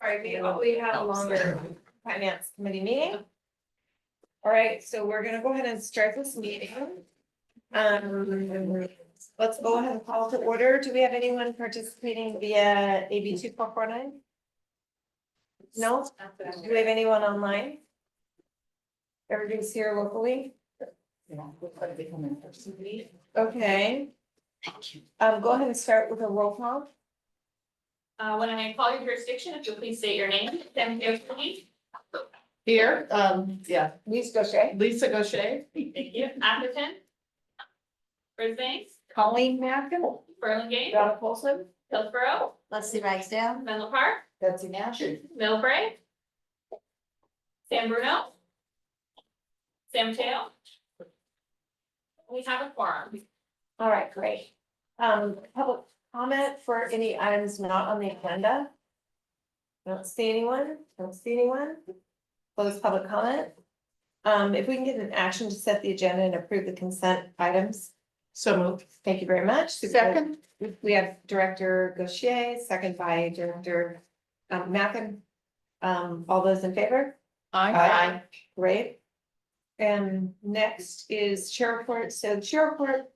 right, we have a longer finance committee meeting. All right, so we're gonna go ahead and start this meeting. Let's go ahead and call to order. Do we have anyone participating via AB 2449? No? Do we have anyone online? Everybody's here locally? Okay. Thank you. Go ahead and start with a roll call. When I call your jurisdiction, if you'll please state your name, then give me. Here, yeah, Lisa Gaucher. Lisa Gaucher. Thank you. Atherton. Brisbane, Colleen Mackin. Burlingame, Donna Folsom. Hillsborough, Leslie Ragsdale. Menlo Park, Betsy Nash. Middlebury. San Bruno. San Mateo. We have a quorum. All right, great. Public comment for any items not on the agenda? Don't see anyone, Close public comment. If we can get an action to set the agenda and approve the consent items. So moved. Thank you very much. Second. We have Director Gaucher, second by Director Mackin. All those in favor? Aye. Great. And next is chair report. So chair report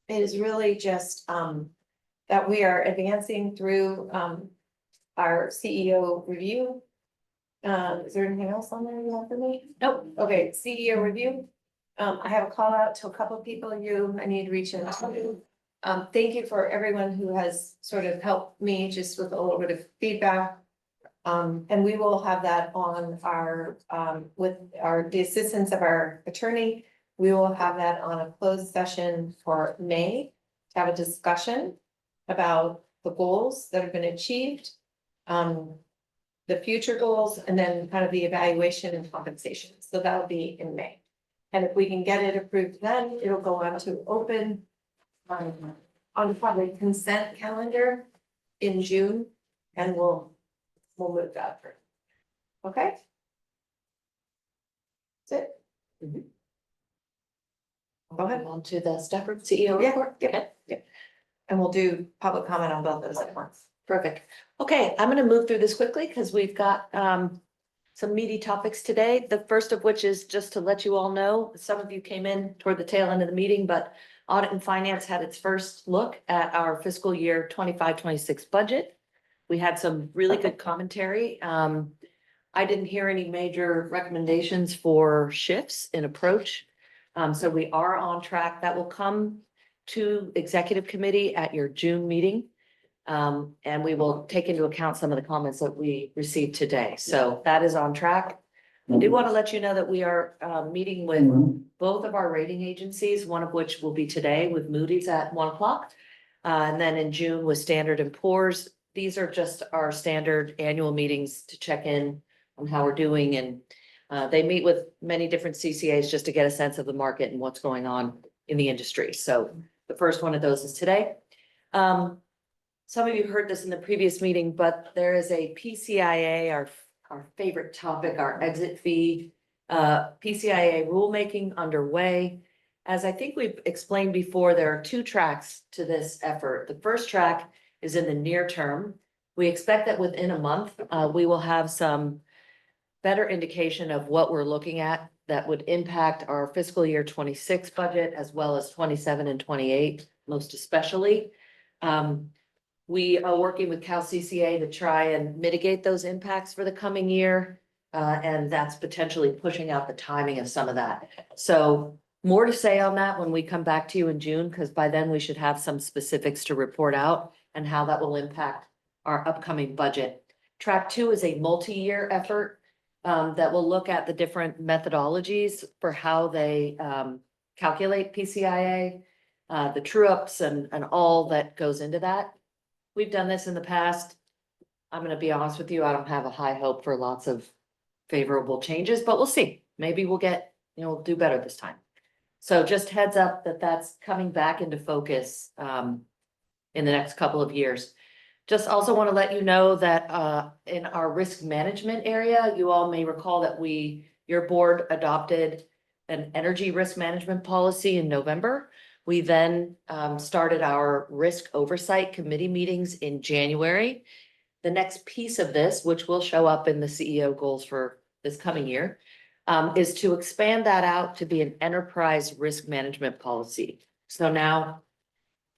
is really just that we are advancing through our CEO review. Is there anything else on there you have for me? Nope. Okay, CEO review. I have a call out to a couple of people I need to reach out to. Thank you for everyone who has sort of helped me just with a little bit of feedback. And we will have that on our, the assistance of our attorney. We will have that on a closed session for May to have a discussion about the goals that have been achieved. The future goals and then kind of the evaluation and compensation. So that'll be in May. And if we can get it approved, then it'll go on to open on probably consent calendar in June, and we'll move that through. Okay? That's it. Go ahead. On to the Stafford CEO Yeah, report. yeah. And we'll do public comment on both those at once. Perfect. Okay, I'm gonna move through this quickly because we've got some meaty topics today. The first of which is just to let you all know, some of you came in toward the tail end of the meeting, but Audit and Finance had its first look at our fiscal year 25-26 budget. We had some really good commentary. I didn't hear any major recommendations for shifts in approach. So we are on track. That will come to executive committee at your June meeting. And we will take into account some of the comments that we received today. So that is on track. I do want to let you know that we are meeting with both of our rating agencies, one of which will be today with Moody's at 1 o'clock. And then in June with Standard and Poor's. These are just our standard annual meetings to check in on how we're doing. And they meet with many different CCAs just to get a sense of the market and what's going on in the industry. So the first one of those is today. Some of you heard this in the previous meeting, but there is a PCIA, our favorite topic, our exit fee, PCIA rulemaking underway. As I think we've explained before, there are two tracks to this effort. The first track is in the near term. We expect that within a month, we will have some better indication of what we're looking at that would impact our fiscal year 26 budget as well as 27 and 28, most especially. We are working with Cal CCA to try and mitigate those impacts for the coming year. And that's potentially pushing out the timing of some of that. So more to say on that when we come back to you in June, because by then we should have some specifics to report out and how that will impact our upcoming budget. Track 2 is a multi-year effort that will look at the different methodologies for how they calculate PCIA, the true ups and all that goes into that. We've done this in the past. I'm going to be honest with you. I don't have a high hope for lots of favorable changes, but we'll see. Maybe we'll we'll do better this time. So just heads up that that's coming back into focus in the next couple of years. Just also want to let you know that in our risk management area, you all may recall that your board adopted an energy risk management policy in November. We then started our risk oversight committee meetings in January. the next piece of this, which will show up in the CEO goals for this coming year, is to expand that out to be an enterprise risk management policy. So now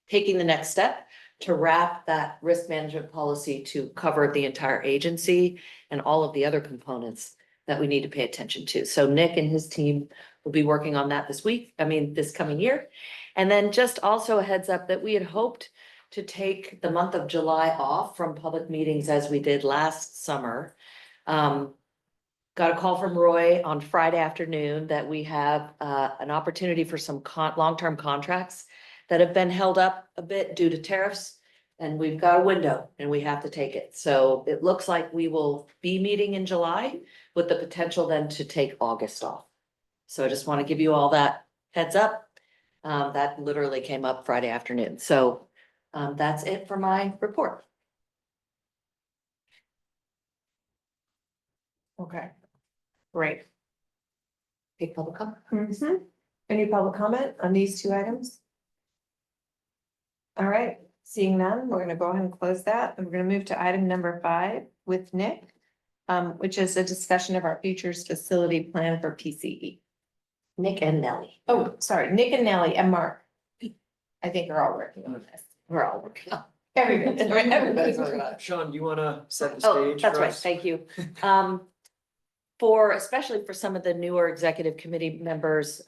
taking the next step to wrap that risk management policy to cover the entire agency and all of the other components that we need to pay attention to. So Nick and his team will be working on that this coming year. And then just also a heads up that we had hoped to take the month of July off from public meetings as we did last summer. Got a call from Roy on Friday afternoon that we have an opportunity for some long-term contracts that have been held up a bit due to tariffs. And we've got a window and we have to take it. So it looks like we will be meeting in July with the potential then to take August off. So I just want to give you all that heads up. That literally came up Friday afternoon. So that's it for my report. Okay. Great. Take public comment. Any public comment on these two items? All right, seeing none, we're gonna go ahead and close that, and we're gonna move to item number 5 with Nick, which is a discussion of our futures facility plan for PCE. Nick and Nelly. Oh, sorry, Nick and Nellie and Mark. I think are all working on this. We're all working on. Everybody's working on it. Sean, do you wanna set the Oh, stage that's for right. us? Thank you. Especially for some of the newer executive committee members,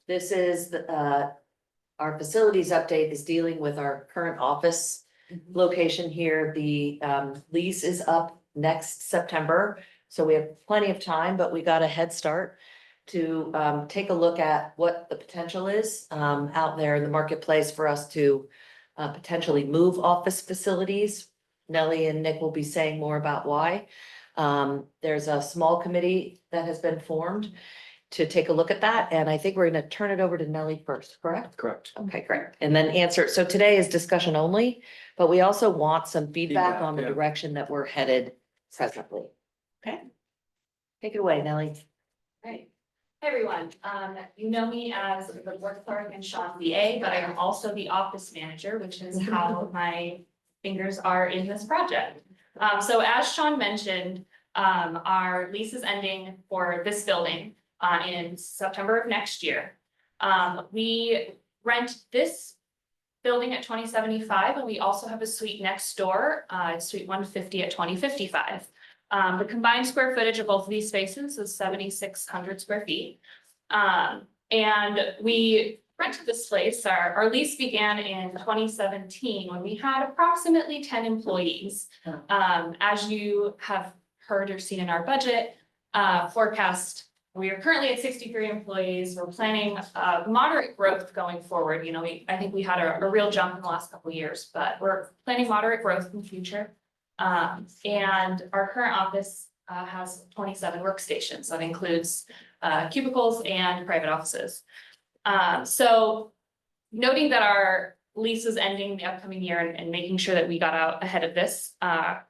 this is our facilities update is dealing with our current office location here. The lease is up next September, so we have plenty of time, but we got a head start to take a look at what the potential is out there in the marketplace for us to potentially move office facilities. Nellie and Nick will be saying more about why. There's a small committee that has been formed to take a look at that, and I think we're gonna turn it over to Nellie first, correct? Correct. Okay, great. And then answer. So today is discussion only, but we also want some feedback Feedback, on the yeah. direction that we're headed presently. Okay? Take it away, Nellie. Right. Hey, everyone. You know me as the board clerk and Sean VA, but I am also the office manager, which is how my fingers are in this project. So as Sean mentioned, our lease is ending for this building in September of next year. We rent this building at 2075, and we also have a suite next door, suite 150 at 2055. The combined square footage of both of these spaces is 7,600 square feet. And we rented this place, our lease began in 2017 when we had approximately 10 employees. As you have heard or seen in our budget forecast, we are currently at 63 employees. We're planning moderate growth going forward. You know, I think we had a real jump in the last couple of years, but we're planning moderate growth in the future. And our current office has 27 workstations. That includes cubicles and private offices. So noting that our lease is ending the upcoming year and making sure that we got out ahead of this,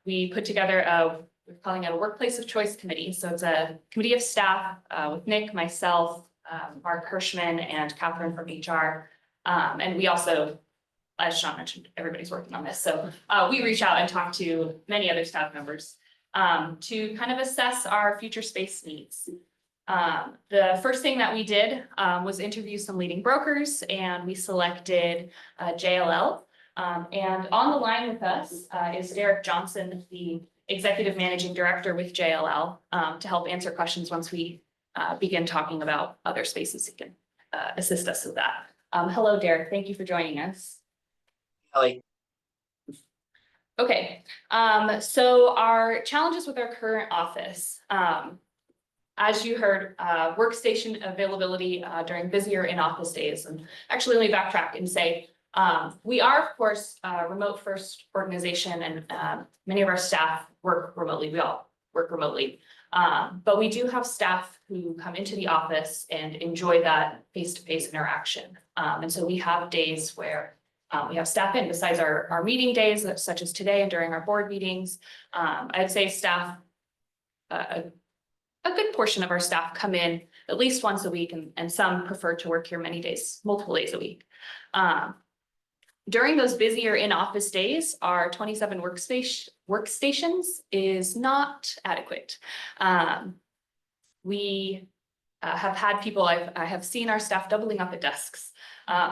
we put together we're calling it a workplace of choice committee. So it's a committee of staff with Nick, myself, Mark Hirschman, and Catherine from HR. And we also, as Sean mentioned, everybody's working on this. So we reach out and talk to many other staff members to kind of assess our future space needs. The first thing that we did was interview some leading brokers, and we selected JLL. And on the line with us is Derek Johnson, the Executive Managing Director with JLL, to help answer questions once we begin talking about other spaces. He can assist us with that. Hello, Derek. Thank you for joining us. Kelly. Okay, so our challenges with our current office. As you heard, workstation availability during busier in-office days. And actually, let me backtrack and say, we are, of course, a remote first organization, and many of our staff work remotely. We all work remotely. But we do have staff who come into the office and enjoy that face-to-face interaction. And so we have days where we have staff in besides our meeting days, such as today and during our board meetings. I'd say staff, a good portion of our staff come in at least once a week, and some prefer to work here many days, multiple days a week. during those busier in-office days, our 27 workstations is not adequate. We have had people, I have seen our staff doubling up at desks.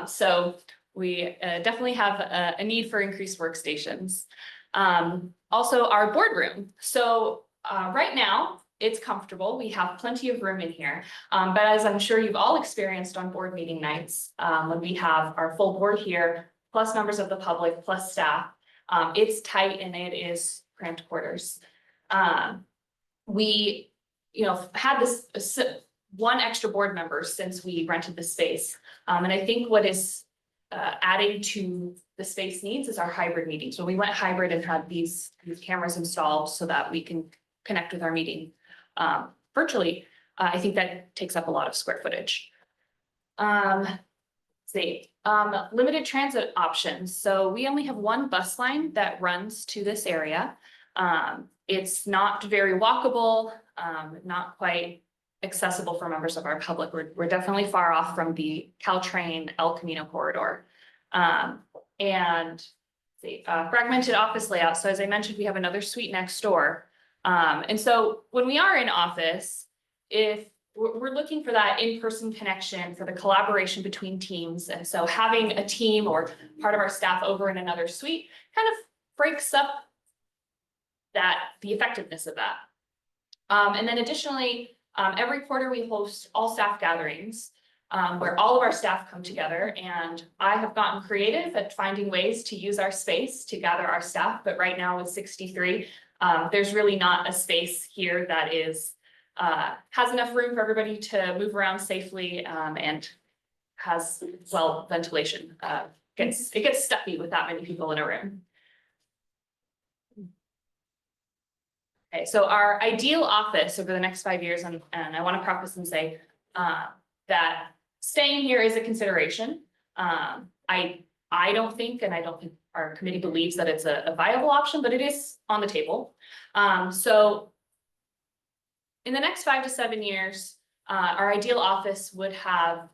So we definitely have a need for increased workstations. Also our boardroom. So right now it's comfortable. We have plenty of room in here. But as I'm sure you've all experienced on board meeting nights, when we have our full board here, plus members of the public, plus staff, it's tight and it is cramped quarters. We, had this one extra board member since we rented the space. And I think what is adding to the space needs is our hybrid meetings. So we went hybrid and had these cameras installed so that we can connect with our meeting virtually. I think that takes up a lot of square footage. Limited transit options. So we only have one bus line that runs to this area. It's not very walkable, not quite accessible for members of our public. We're definitely far off from the Caltrain El Camino corridor. Fragmented office layout. So as I mentioned, we have another suite next door. And so when we are in office, if we're looking for that in-person connection, for the collaboration between teams. And so having a team or part of our staff over in another suite kind of breaks up the effectiveness of that. And then additionally, every quarter we host all staff gatherings where all of our staff come together, and I have gotten creative at finding ways to use our space to gather our staff. But right now with 63, there's really not a space here that is has enough room for everybody to move around safely and has ventilation. It gets stuffy with that many people in a room. Okay, so our ideal office over the next 5 years, and I want to preface and say that staying here is a consideration. I don't think, and I don't think our committee believes that it's a viable option, but it is on the table. So in the next 5 to 7 years, our ideal office would have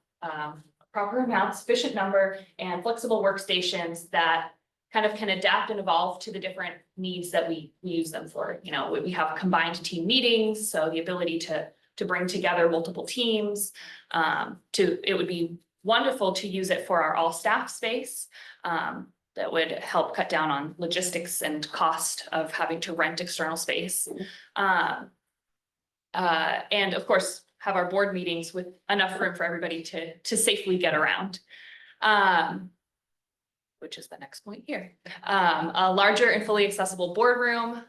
proper amount, sufficient number, and flexible workstations that kind of can adapt and evolve to the different needs that we use them for. We have combined team meetings, so the ability to bring together multiple teams. It would be wonderful to use it for our all staff space. That would help cut down on logistics and cost of having to rent external space. And of course, have our board meetings with enough room for everybody to safely get around. Which is the next point here. A larger and fully accessible boardroom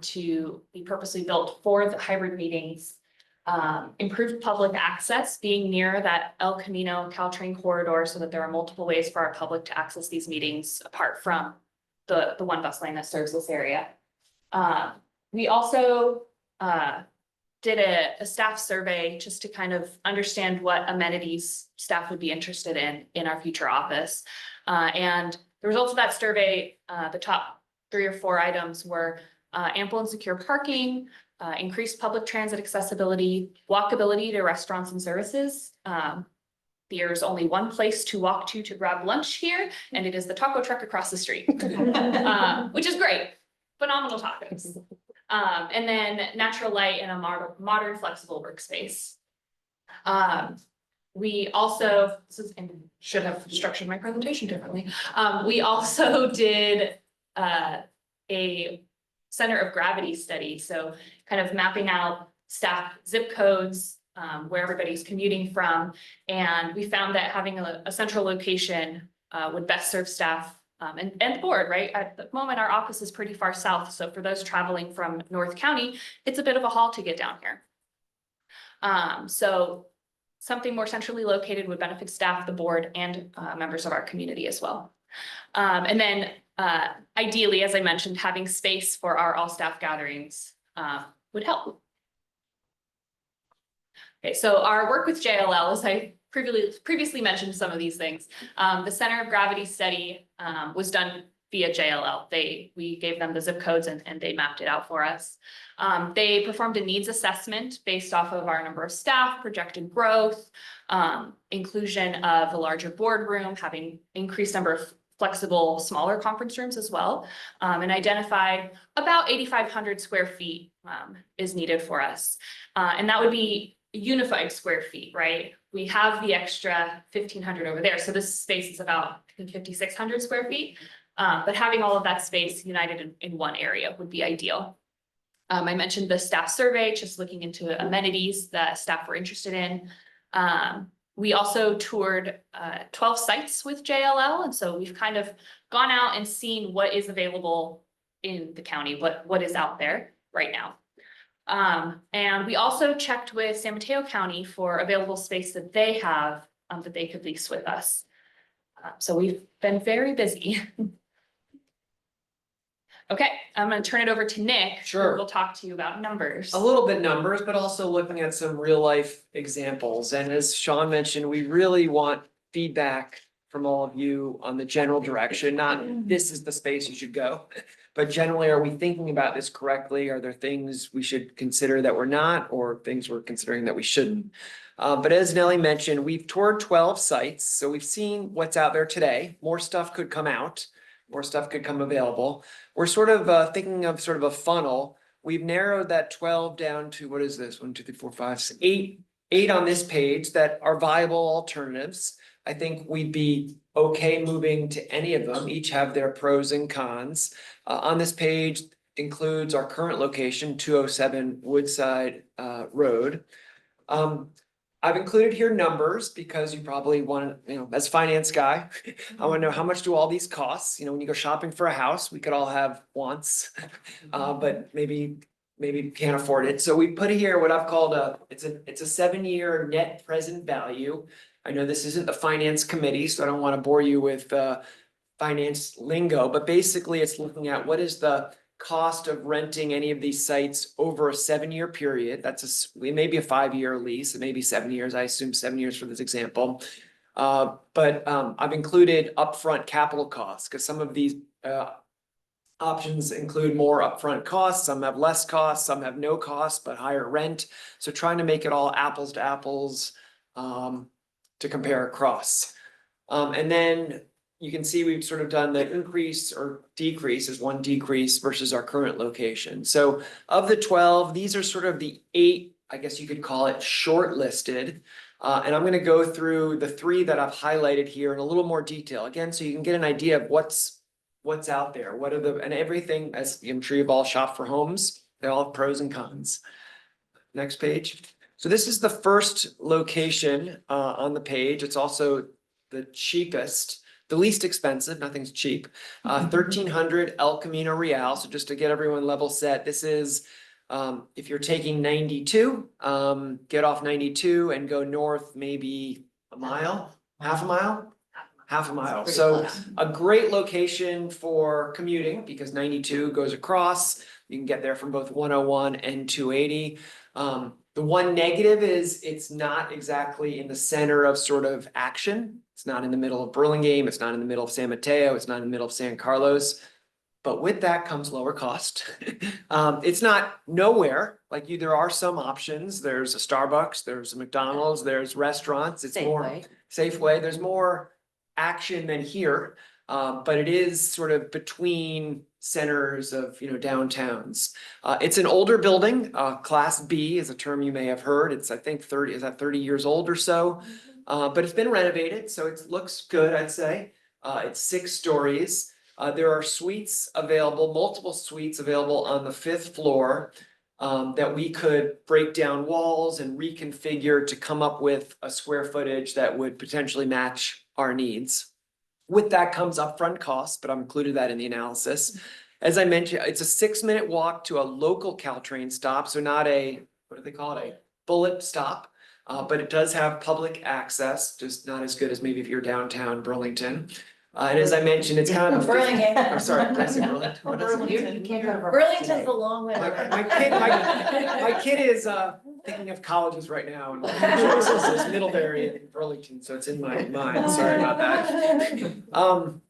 to be purposely built for the hybrid meetings. Improved public access, being near that El Camino Caltrain corridor so that there are multiple ways for our public to access these meetings apart from the one bus lane that serves this area. We also did a staff survey just to kind of understand what amenities staff would be interested in our future office. And the results of that survey, the top 3 or 4 items were ample and secure parking, increased public transit accessibility, walkability to restaurants and services. There's only one place to walk to grab lunch here, and it is the taco truck across the street, which is great. Phenomenal tacos. And then natural light and a modern flexible workspace. We also, should have structured my presentation differently. We also did a center of gravity study. So kind of mapping out staff zip codes, where everybody's commuting from. And we found that having a central location would best serve staff and the board, right? At the moment, our office is pretty far south. So for those traveling from North County, it's a bit of a haul to get down here. So something more centrally located would benefit staff, the board, and members of our community as well. And then ideally, as I mentioned, having space for our all staff gatherings would help. Okay, so our work with JLL, as I previously mentioned some of these things, the center of gravity study was done via JLL. We gave them the zip codes and they mapped it out for us. They performed a needs assessment based off of our number of staff, projected growth, inclusion of a larger boardroom, having increased number of flexible, smaller conference rooms as well. And identified about 8,500 square feet is needed for us. And that would be unified square feet, right? We have the extra 1,500 over there. So this space is about 5,600 square feet. But having all of that space united in one area would be ideal. I mentioned the staff survey, just looking into amenities that staff were interested in. We also toured 12 sites with JLL, and so we've kind of gone out and seen what is available in the county, what is out there right now. And we also checked with San Mateo County for available space that they have that they could lease with us. So we've been very busy. Okay, I'm gonna turn it over to Nick. Sure. Who will talk to you about numbers. A little bit numbers, but also looking at some real life examples. And as Sean mentioned, we really want feedback from all of you on the general direction, not this is the space you should go. But generally, are we thinking about this correctly? Are there things we should consider that we're not, or things we're considering that we shouldn't? But as Nellie mentioned, we've toured 12 sites, so we've seen what's out there today. More stuff could come out, more stuff could come available. We're sort of thinking of sort of a funnel. We've narrowed that 12 down to, what is this? 1, 2, 3, 4, 5, 6, 8 on this page that are viable alternatives. I think we'd be okay moving to any of them. Each have their pros and cons. On this page includes our current location, 207 Woodside Road. I've included here numbers because you probably want to, as a finance guy, I want to know how much do all these costs? When you go shopping for a house, we could all have wants, but maybe can't afford it. So we put here what I've called it's a 7-year net present value. I know this isn't the finance committee, so I don't want to bore you with finance lingo, but basically it's looking at what is the cost of renting any of these sites over a 7-year period. It may be a 5-year lease, it may be 7 years. I assume 7 years for this example. But I've included upfront capital costs because some of these options include more upfront costs. Some have less costs, some have no costs, but higher rent. So trying to make it all apples to apples to compare across. And then you can see we've sort of done the increase or decrease as one decrease versus our current location. So of the 12, these are sort of the 8, I guess you could call it shortlisted. And I'm going to go through the 3 that I've highlighted here in a little more detail. Again, so you can get an idea of what's out there. What are and everything, as I'm sure you've all shopped for homes, they all have pros and cons. Next page. So this is the first location on the page. It's also the cheapest. The least expensive, nothing's cheap, 1,300 El Camino Real. So just to get everyone level set, this is if you're taking 92, get off 92 and go north maybe a mile, half a mile. So a great location for commuting because 92 goes across. You can get there from both 101 and 280. The one negative is it's not exactly in the center of sort of action. It's not in the middle of Burlingame. It's not in the middle of San Mateo. It's not in the middle of San Carlos. But with that comes lower cost. It's not nowhere. There are some options. There's a Starbucks, there's a McDonald's, there's restaurants. It's more Safeway. There's more action than here. But it is sort of between centers of, downtowns. It's an older building. Class B is a term you may have heard. It's, I think 30 years old or so. But it's been renovated, so it looks good, I'd say. It's 6 stories. There are suites available, multiple suites available on the 5th floor that we could break down walls and reconfigure to come up with a square footage that would potentially match our needs. With that comes upfront costs, but I've included that in the analysis. As I mentioned, it's a 6-minute walk to a local Caltrain stop, so not a, what do they call it, a bullet stop. But it does have public access, just not as good as maybe if you're downtown Burlington. And as I mentioned, it's kind of. Burlingame. I'm sorry, did I say Burlington? What is it? Burlington's a long way. My kid is thinking of colleges right now, and there's Middlebury and Burlington, so it's in my mind. Sorry about that. And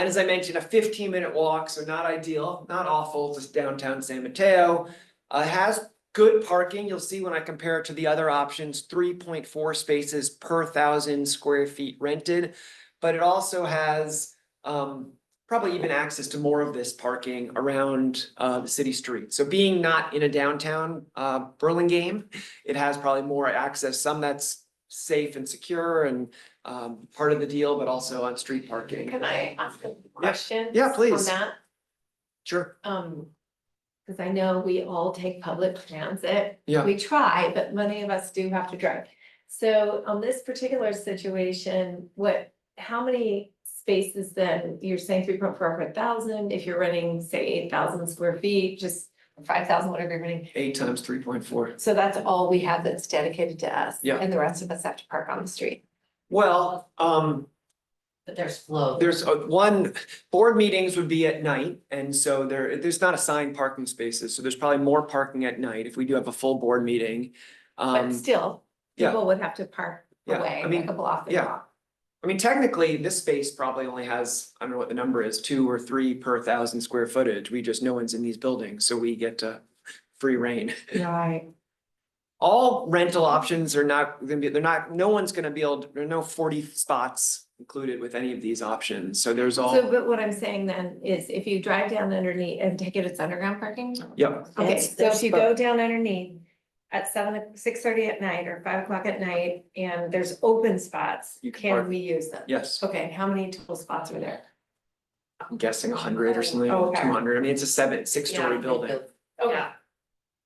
as I mentioned, a 15-minute walk, so not ideal, not awful, just downtown San Mateo. It has good parking. You'll see when I compare it to the other options, 3.4 spaces per 1,000 square feet rented. But it also has probably even access to more of this parking around the city street. So being not in a downtown Burlingame, it has probably more access, some that's safe and secure and part of the deal, but also on street parking. Can I ask a question? Yeah, please. On that, Sure. because I know we all take public transit. Yeah. We try, but many of us do have to drive. So on this particular situation, how many spaces then, you're saying 3.4 per thousand, if you're renting, say, 8,000 square feet, just 5,000, whatever you're renting. 8 times 3.4. So that's all we have that's dedicated to us. Yeah. And the rest of us have to park on the street. Well, But there's flow. there's one, board meetings would be at night, and so there's not assigned parking spaces, so there's probably more parking at night if we do have a full board meeting. But still, yeah. people would have to park Yeah, away, I mean, like a block and yeah. block. I mean, technically, this space probably only has, I don't know what the number is, 2 or 3 per 1,000 square footage. No one's in these buildings, so we get free reign. Right. All rental options are not gonna be, no one's gonna be able, there are no 40 spots included with any of these options, so there's all, So, but what I'm saying then is if you drive down underneath and take it, it's underground parking? yep, Okay, It's- so if there's you go down underneath at 6:30 at night or 5 o'clock at night and there's open spots, You can can park. we use them? yes. Okay, how many total spots are there? I'm guessing 100 or something, Oh, okay. 200. I mean, it's a 6-story Yeah. building. Okay, Yeah.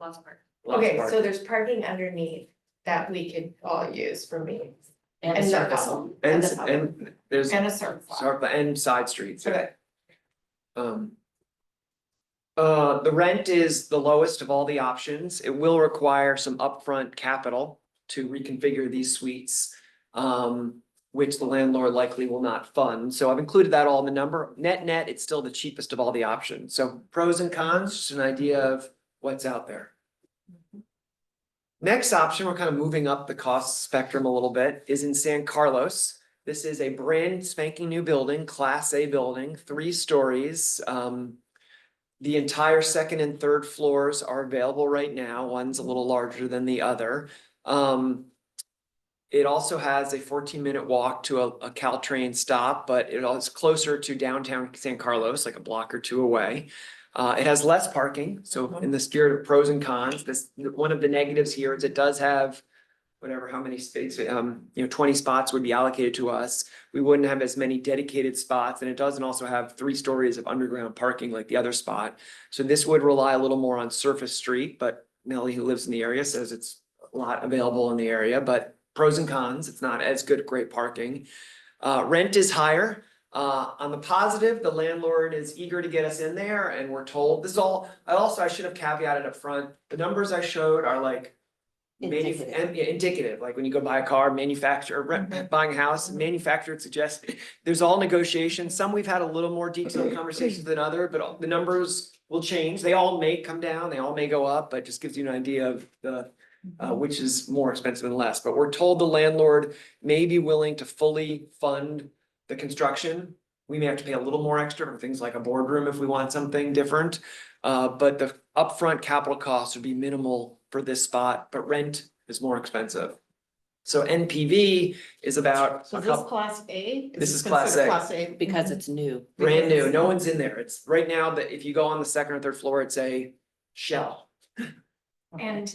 Lots of park. Lots of okay, parking. so there's parking underneath that we could all use for meetings. And And a the service. hall. And, the hall. and there's, And a surf spot. and side streets. Okay. The rent is the lowest of all the options. It will require some upfront capital to reconfigure these suites. Which the landlord likely will not fund. So I've included that all in the number. Net, it's still the cheapest of all the options. So pros and cons, just an idea of what's out there. Next option, we're kind of moving up the cost spectrum a little bit, is in San Carlos. This is a brand spanking new building, Class A building, 3 stories. The entire second and third floors are available right now. One's a little larger than the other. It also has a 14-minute walk to a Caltrain stop, but it is closer to downtown San Carlos, like a block or 2 away. It has less parking, so in the spirit of pros and cons, one of the negatives here is it does have how many spaces, 20 spots would be allocated to us. We wouldn't have as many dedicated spots, and it doesn't also have 3 stories of underground parking like the other spot. So this would rely a little more on surface street, but Nellie, who lives in the area, says it's a lot available in the area, but pros and cons, it's not as good, great parking. Rent is higher. On the positive, the landlord is eager to get us in there, and we're told, this is all, I should have caveated up front, the numbers I showed are like indicative, like when you go buy a car, buying a house, manufacturer suggests, there's all negotiations. Some we've had a little more detailed conversations than other, but the numbers will change. They all may come down, they all may go up, but just gives you an idea of which is more expensive than less, but we're told the landlord may be willing to fully fund the construction. We may have to pay a little more extra for things like a boardroom if we want something different. But the upfront capital costs would be minimal for this spot, but rent is more expensive. So NPV is about So a this couple, Class A? This is Class A. Class A. Because it's new. brand new, no one's in there. It's right now that if you go on the second or third floor, it's a shell. And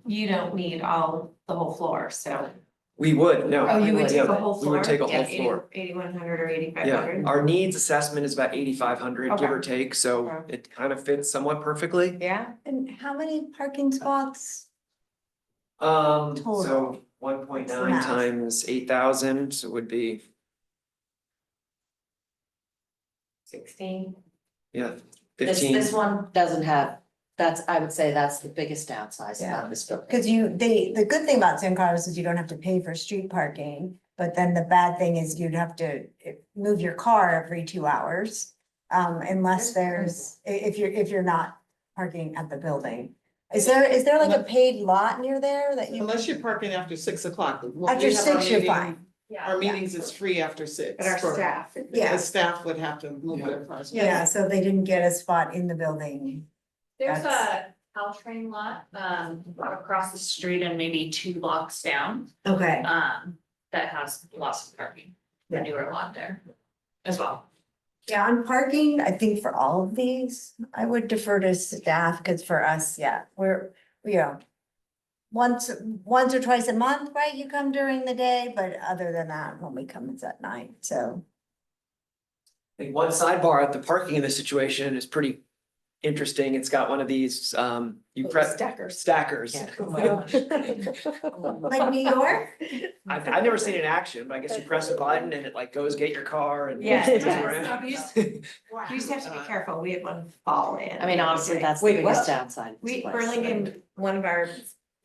you don't need the whole floor, so. We would, no. Oh, you would take Yeah, a whole we would floor? take a whole Yeah, floor. 8,100 or 8,500? Yeah, our needs assessment is about 8,500, give or take, so Okay. it kind of fits somewhat perfectly. Yeah, And how many parking spots? So Total. 1.9 Math. times 8,000, so it would be, 16. yeah, This 15. one doesn't have, I would say that's the biggest downside about this building. Cause the good thing about San Carlos is you don't have to pay for street parking, but then the bad thing is you'd have to move your car every 2 hours. Unless if you're not parking at the building. Is there like a paid lot near there that you? Unless you're parking after 6 o'clock. When After we have our 6, you're meeting- fine. Our meetings is free after 6. But our for- staff. Yeah. The staff would have to move Yeah. their cars. Yeah, so they didn't get a spot in the building. There's a That's- Caltrain lot, across the street and maybe 2 blocks down, Okay. that has lots of parking. The newer lot there as well. Yeah, on parking, I think for all of these, I would defer to staff, because for us, yeah, once or twice a month, right, you come during the day, but other than that, when we come, it's at night, so. I think one sidebar at the parking in this situation is pretty interesting. It's got one of these, you press. Stackers. Stackers. Yeah. Oh my gosh. Like New York? I've never seen it in action, but I guess you press a button and it like goes get your car and. Yeah, it moves does. around. You just have to be careful. We had one fall in. I mean, honestly, that's the Wait, biggest what? downside. of this We, place. Burlingame, one of our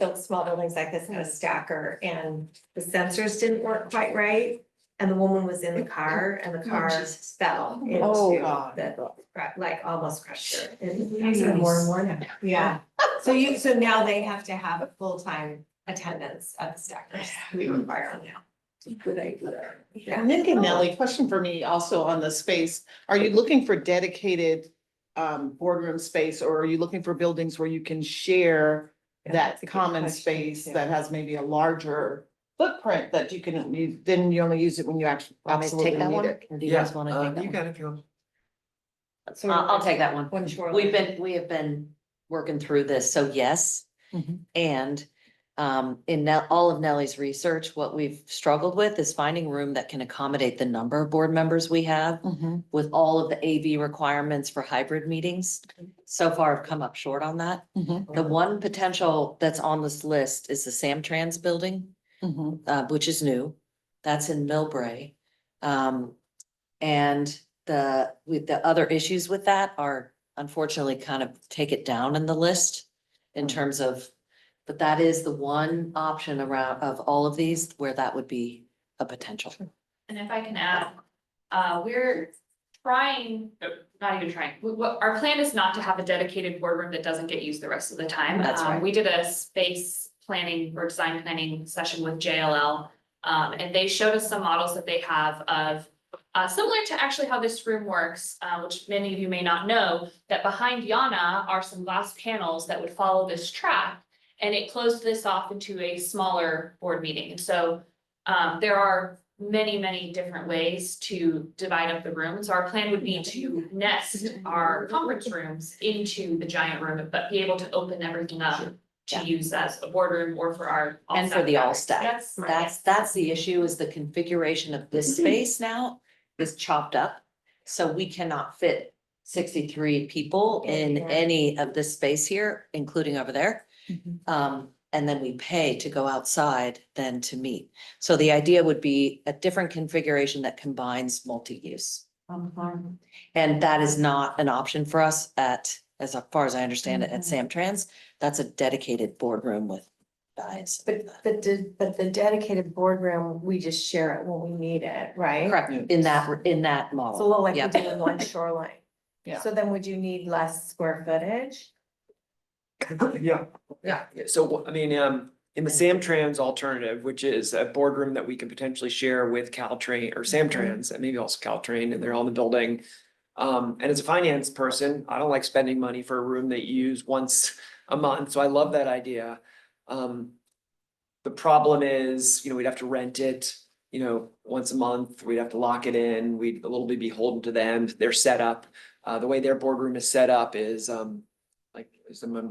built small buildings like this had a stacker and the sensors didn't work quite right. And the woman was in the car and the car fell Oh, into God. the, like almost crushed her. And Nice. I've seen more and more now. Yeah. So now they have to have a full-time attendance at the stackers. We require them now. Good idea. Yeah. Nick and Nelly, question for me also on the space. Are you looking for dedicated boardroom space, or are you looking for buildings where you can share Yeah, that that's a good common question, space too. that has maybe a larger footprint that you can, then you only use it when you actually Want me to absolutely take that need one? it? Or do you Yeah, guys wanna take that you one? got it if you want. I'll take that one. One shoreline. We have been working through this, so yes. Mhm. And in all of Nellie's research, what we've struggled with is finding room that can accommodate the number of board members we have with all of the AV requirements for hybrid meetings. So far, I've come up short on that. Mhm. The one potential that's on this list is the Samtrans building, which is new. That's in Millbrae. And with the other issues with that are unfortunately kind of take it down in the list in terms of, but that is the one option around of all of these where that would be a potential. And if I can add, we're trying, not even trying, our plan is not to have a dedicated boardroom that doesn't get used the rest of the time. That's right. We did a space planning or design planning session with JLL. And they showed us some models that they have of, similar to actually how this room works, which many of you may not know, that behind Yana are some glass panels that would follow this track. And it closed this off into a smaller board meeting. And so there are many, many different ways to divide up the rooms. Our plan would be to nest our conference rooms into the giant room, but be able to open everything up Yeah. to use as a boardroom or for our. And for the all staff. staff. That's the issue is the configuration of this space now is chopped up. So we cannot fit 63 people in Yeah. any of this space here, including over there. And then we pay to go outside than to meet. So the idea would be a different configuration that combines multi-use. And that is not an option for us as far as I understand it, at Samtrans. That's a dedicated boardroom with guys. But the dedicated boardroom, we just share it when we need it, right? Correct, in that It's a model. little like we Yep. do in one shoreline. Yeah. So then would you need less square footage? Yeah. Yeah, so I mean, in the Samtrans alternative, which is a boardroom that we can potentially share with Caltrain or Samtrans and maybe also Caltrain, and they're all in the building. And as a finance person, I don't like spending money for a room that you use once a month, so I love that idea. The problem is, we'd have to rent it, once a month, we'd have to lock it in, we'd a little bit beholden to them, their setup. The way their boardroom is set up is, I'm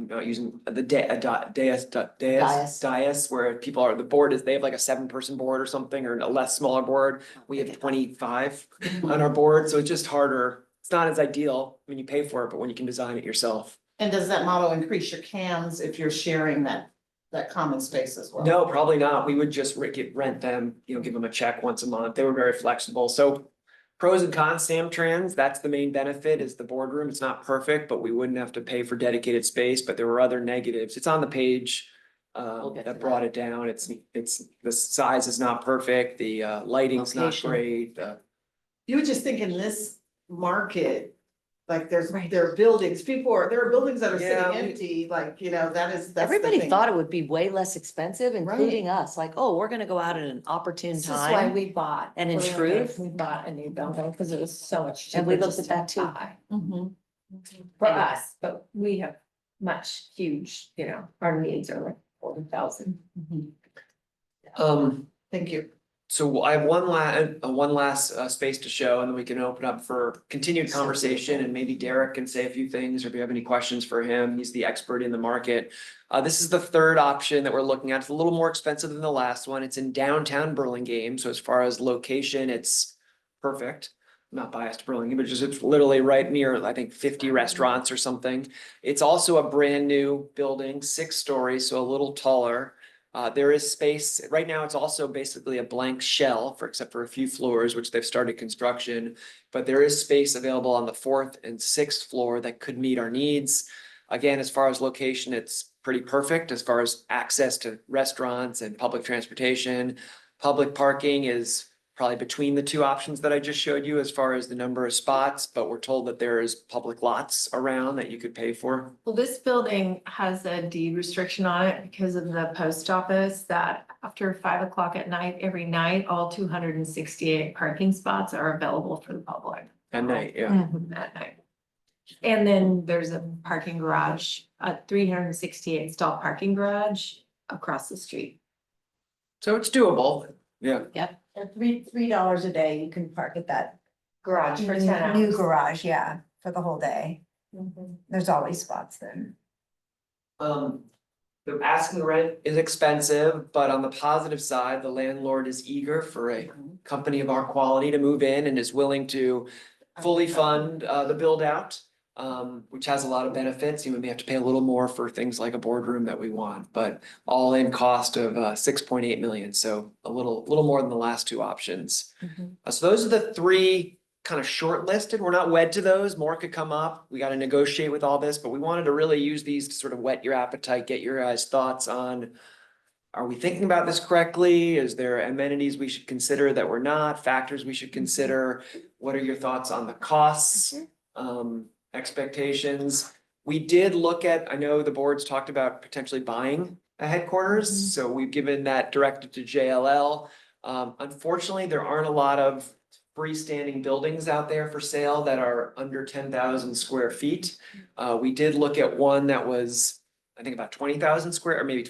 not using the dais, where people are, the board is, they have like a 7-person board or something, or a less smaller board. We have 25 on our board, so it's just harder. It's not as ideal when you pay for it, but when you can design it yourself. And does that model increase your cams if you're sharing that common space as well? No, probably not. We would just rent them, give them a check once a month. They were very flexible. So pros and cons, Samtrans, that's the main benefit is the boardroom. It's not perfect, but we wouldn't have to pay for dedicated space, but there were other negatives. It's on the page. We'll get to That brought it down. It's, the size is not perfect. The lighting's not Location. great. You would just think in this market, like there Right. are buildings, there are buildings that are Yeah, sitting empty, that's the Everybody thing. thought it would be way less expensive, including us, like, oh, we're gonna go out at an opportune This is why time. we bought. And in truth- We bought a new building because it was so much. And we cheaper looked just at that to too. buy. Mhm. For us, but we have much huge, our needs are like 40,000. Mhm. Um, Thank you. So I have one last space to show, and then we can open up for continued conversation, and maybe Derek can say a few things, or if you have any questions for him, he's the expert in the market. This is the third option that we're looking at. It's a little more expensive than the last one. It's in downtown Burlingame, so as far as location, it's perfect. I'm not biased to Burlingame, but it's literally right near, I think, 50 restaurants or something. It's also a brand new building, 6 stories, so a little taller. There is space, right now it's also basically a blank shell except for a few floors, which they've started construction. But there is space available on the 4th and 6th floor that could meet our needs. Again, as far as location, it's pretty perfect as far as access to restaurants and public transportation. Public parking is probably between the 2 options that I just showed you as far as the number of spots, but we're told that there is public lots around that you could pay for. Well, this building has a deed restriction on it because of the post office that after 5 o'clock at night, every night, all 268 parking spots are available for the public. At night, yeah. At night. And then there's a parking garage, a 368 stall parking garage across the street. So it's doable. Yeah. And $3 a day, you can park at that Garage for 10 hours. new garage, yeah, for the whole day. Mhm. There's always spots then. The asking rent is expensive, but on the positive side, the landlord is eager for a company of our quality to move in and is willing to fully fund the build out. Which has a lot of benefits. You may have to pay a little more for things like a boardroom that we want, but all in cost of 6.8 million, so a little more than the last 2 options. So those are the 3 kind of shortlisted. We're not wed to those. More could come up. We got to negotiate with all this, but we wanted to really use these to sort of whet your appetite, get your guys' thoughts on. Are we thinking about this correctly? Is there amenities we should consider that we're not, factors we should consider? What are your thoughts on the costs? Expectations. We did look at, I know the board's talked about potentially buying a headquarters, so we've given that directive to JLL. Unfortunately, there aren't a lot of freestanding buildings out there for sale that are under 10,000 square feet. We did look at one that was, I think, about 20,000 square, or maybe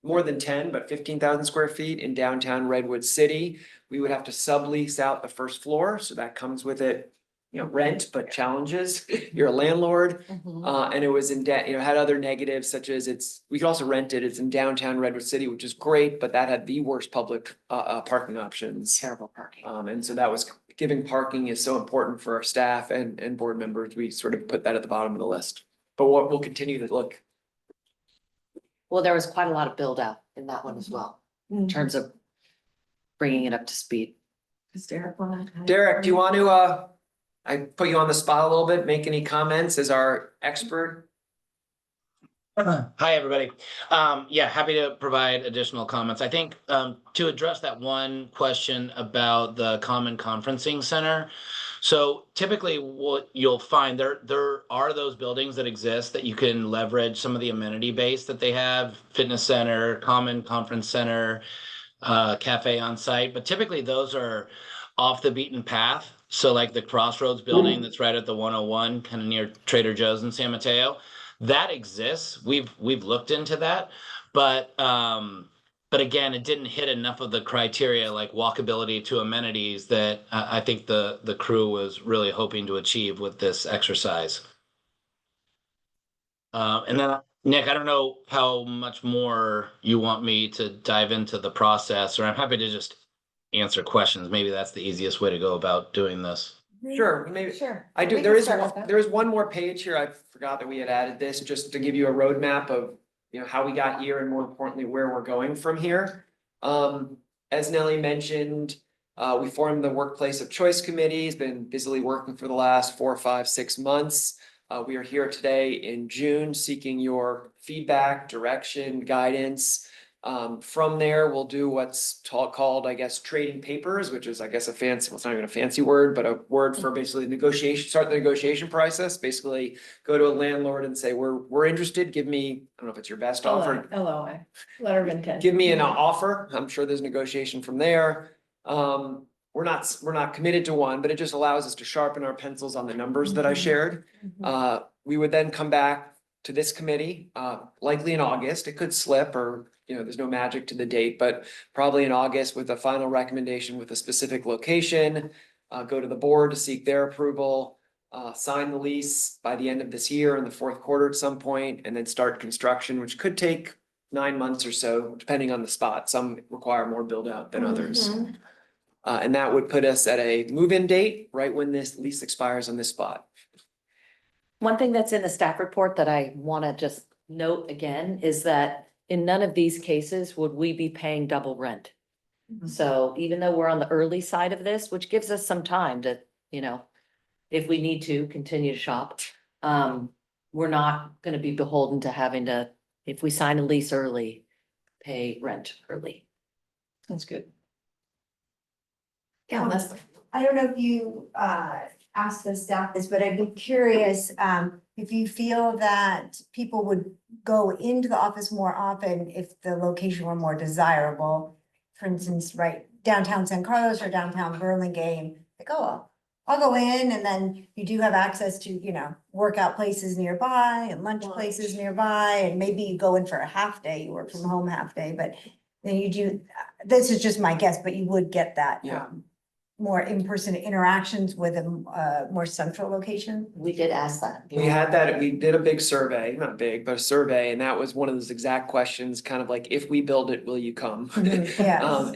more than 10, but 15,000 square feet in downtown Redwood City. We would have to sublease out the first floor, so that comes with it, rent, but challenges. You're a landlord. And it was in had other negatives such as we could also rent it. It's in downtown Redwood City, which is great, but that had the worst public parking options. Terrible parking. And so that was, giving parking is so important for our staff and board members. We sort of put that at the bottom of the list. But we'll continue to look. Well, there was quite a lot of build out in that one as well, in terms of bringing it up to speed. Is Derek one? Derek, do you want to I put you on the spot a little bit, make any comments as our expert? Hi, everybody. Yeah, happy to provide additional comments. I think to address that one question about the common conferencing center. So typically what you'll find there are those buildings that exist that you can leverage some of the amenity base that they have, fitness center, common conference center, cafe on site, but typically those are off the beaten path. So like the Crossroads building that's right at the 101, kind of near Trader Joe's in San Mateo, that exists. We've looked into that, but again, it didn't hit enough of the criteria like walkability to amenities that I think the crew was really hoping to achieve with this exercise. And then Nick, I don't know how much more you want me to dive into the process, or I'm happy to just answer questions. Maybe that's the easiest way to go about doing this. Sure, maybe. Sure. I do, We there can is, start with that. there is one more page here. I forgot that we had added this, just to give you a roadmap of, how we got here and more importantly, where we're going from here. As Nellie mentioned, we formed the Workplace of Choice Committee. It's been busily working for the last 4, 5, 6 months. We are here today in June seeking your feedback, direction, guidance. From there, we'll do what's called, I guess, trading papers, which is, I guess, well, it's not even a fancy word, but a word for basically negotiation, start the negotiation process. Basically, go to a landlord and say, we're interested. Give me, I don't know if it's your best offer. LOI, letter of intent. Give me an offer. I'm sure there's negotiation from there. We're not committed to one, but it just allows us to sharpen our pencils on the numbers that I shared. We would then come back to this committee, likely in August. It could slip or there's no magic to the date, but probably in August with a final recommendation with a specific location. Go to the board to seek their approval, sign the lease by the end of this year in the fourth quarter at some point, and then start construction, which could take 9 months or so, depending on the spot. Some require more build out than others. Mhm. And that would put us at a move-in date, right when this lease expires on this spot. One thing that's in the staff report that I want to just note again is that in none of these cases would we be paying double rent. So even though we're on the early side of this, which gives us some time to, if we need to continue to shop, we're not gonna be beholden to having to, if we sign a lease early, pay rent early. That's good. Yeah, I don't know if you asked the staff this, but I'd be curious if you feel that people would go into the office more often if the location were more desirable. For instance, right downtown San Carlos or downtown Burlingame, like, oh, I'll go in, and then you do have access to, workout places nearby and lunch places nearby, and maybe you go in for a half day, you work from home half day, but then you do, this is just my guess, but you would get that Yeah. more in-person interactions with a more central location. We did ask that. We had that, we did a big survey, not big, but a survey, and that was one of those exact questions, kind of like, if we build it, will you come? Yeah.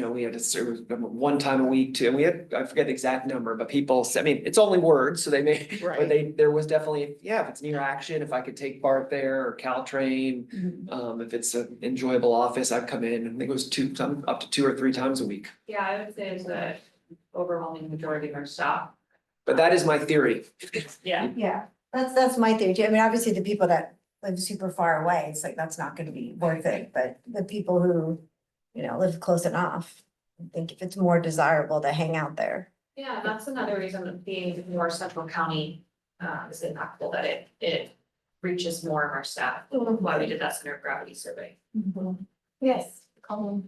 We had to serve them 1 time a week too, and we had, I forget the exact number, but people, I mean, it's only words, so they may, but there was definitely, yeah, if it's near action, if I could take BART there or Caltrain. If it's an enjoyable office, I'd come in, I think it was up to 2 or 3 times a week. Yeah, I would say it's the overwhelming majority of our staff. But that is my theory. Yeah. Yeah, that's my theory too. I mean, obviously the people that live super far away, it's like, that's not gonna be worth it, but the people who, live close enough, I think if it's more desirable to hang out there. Yeah, that's another reason that being more central county is impactful, that it reaches more of our staff. Why we did that center of gravity survey. Yes, Colin.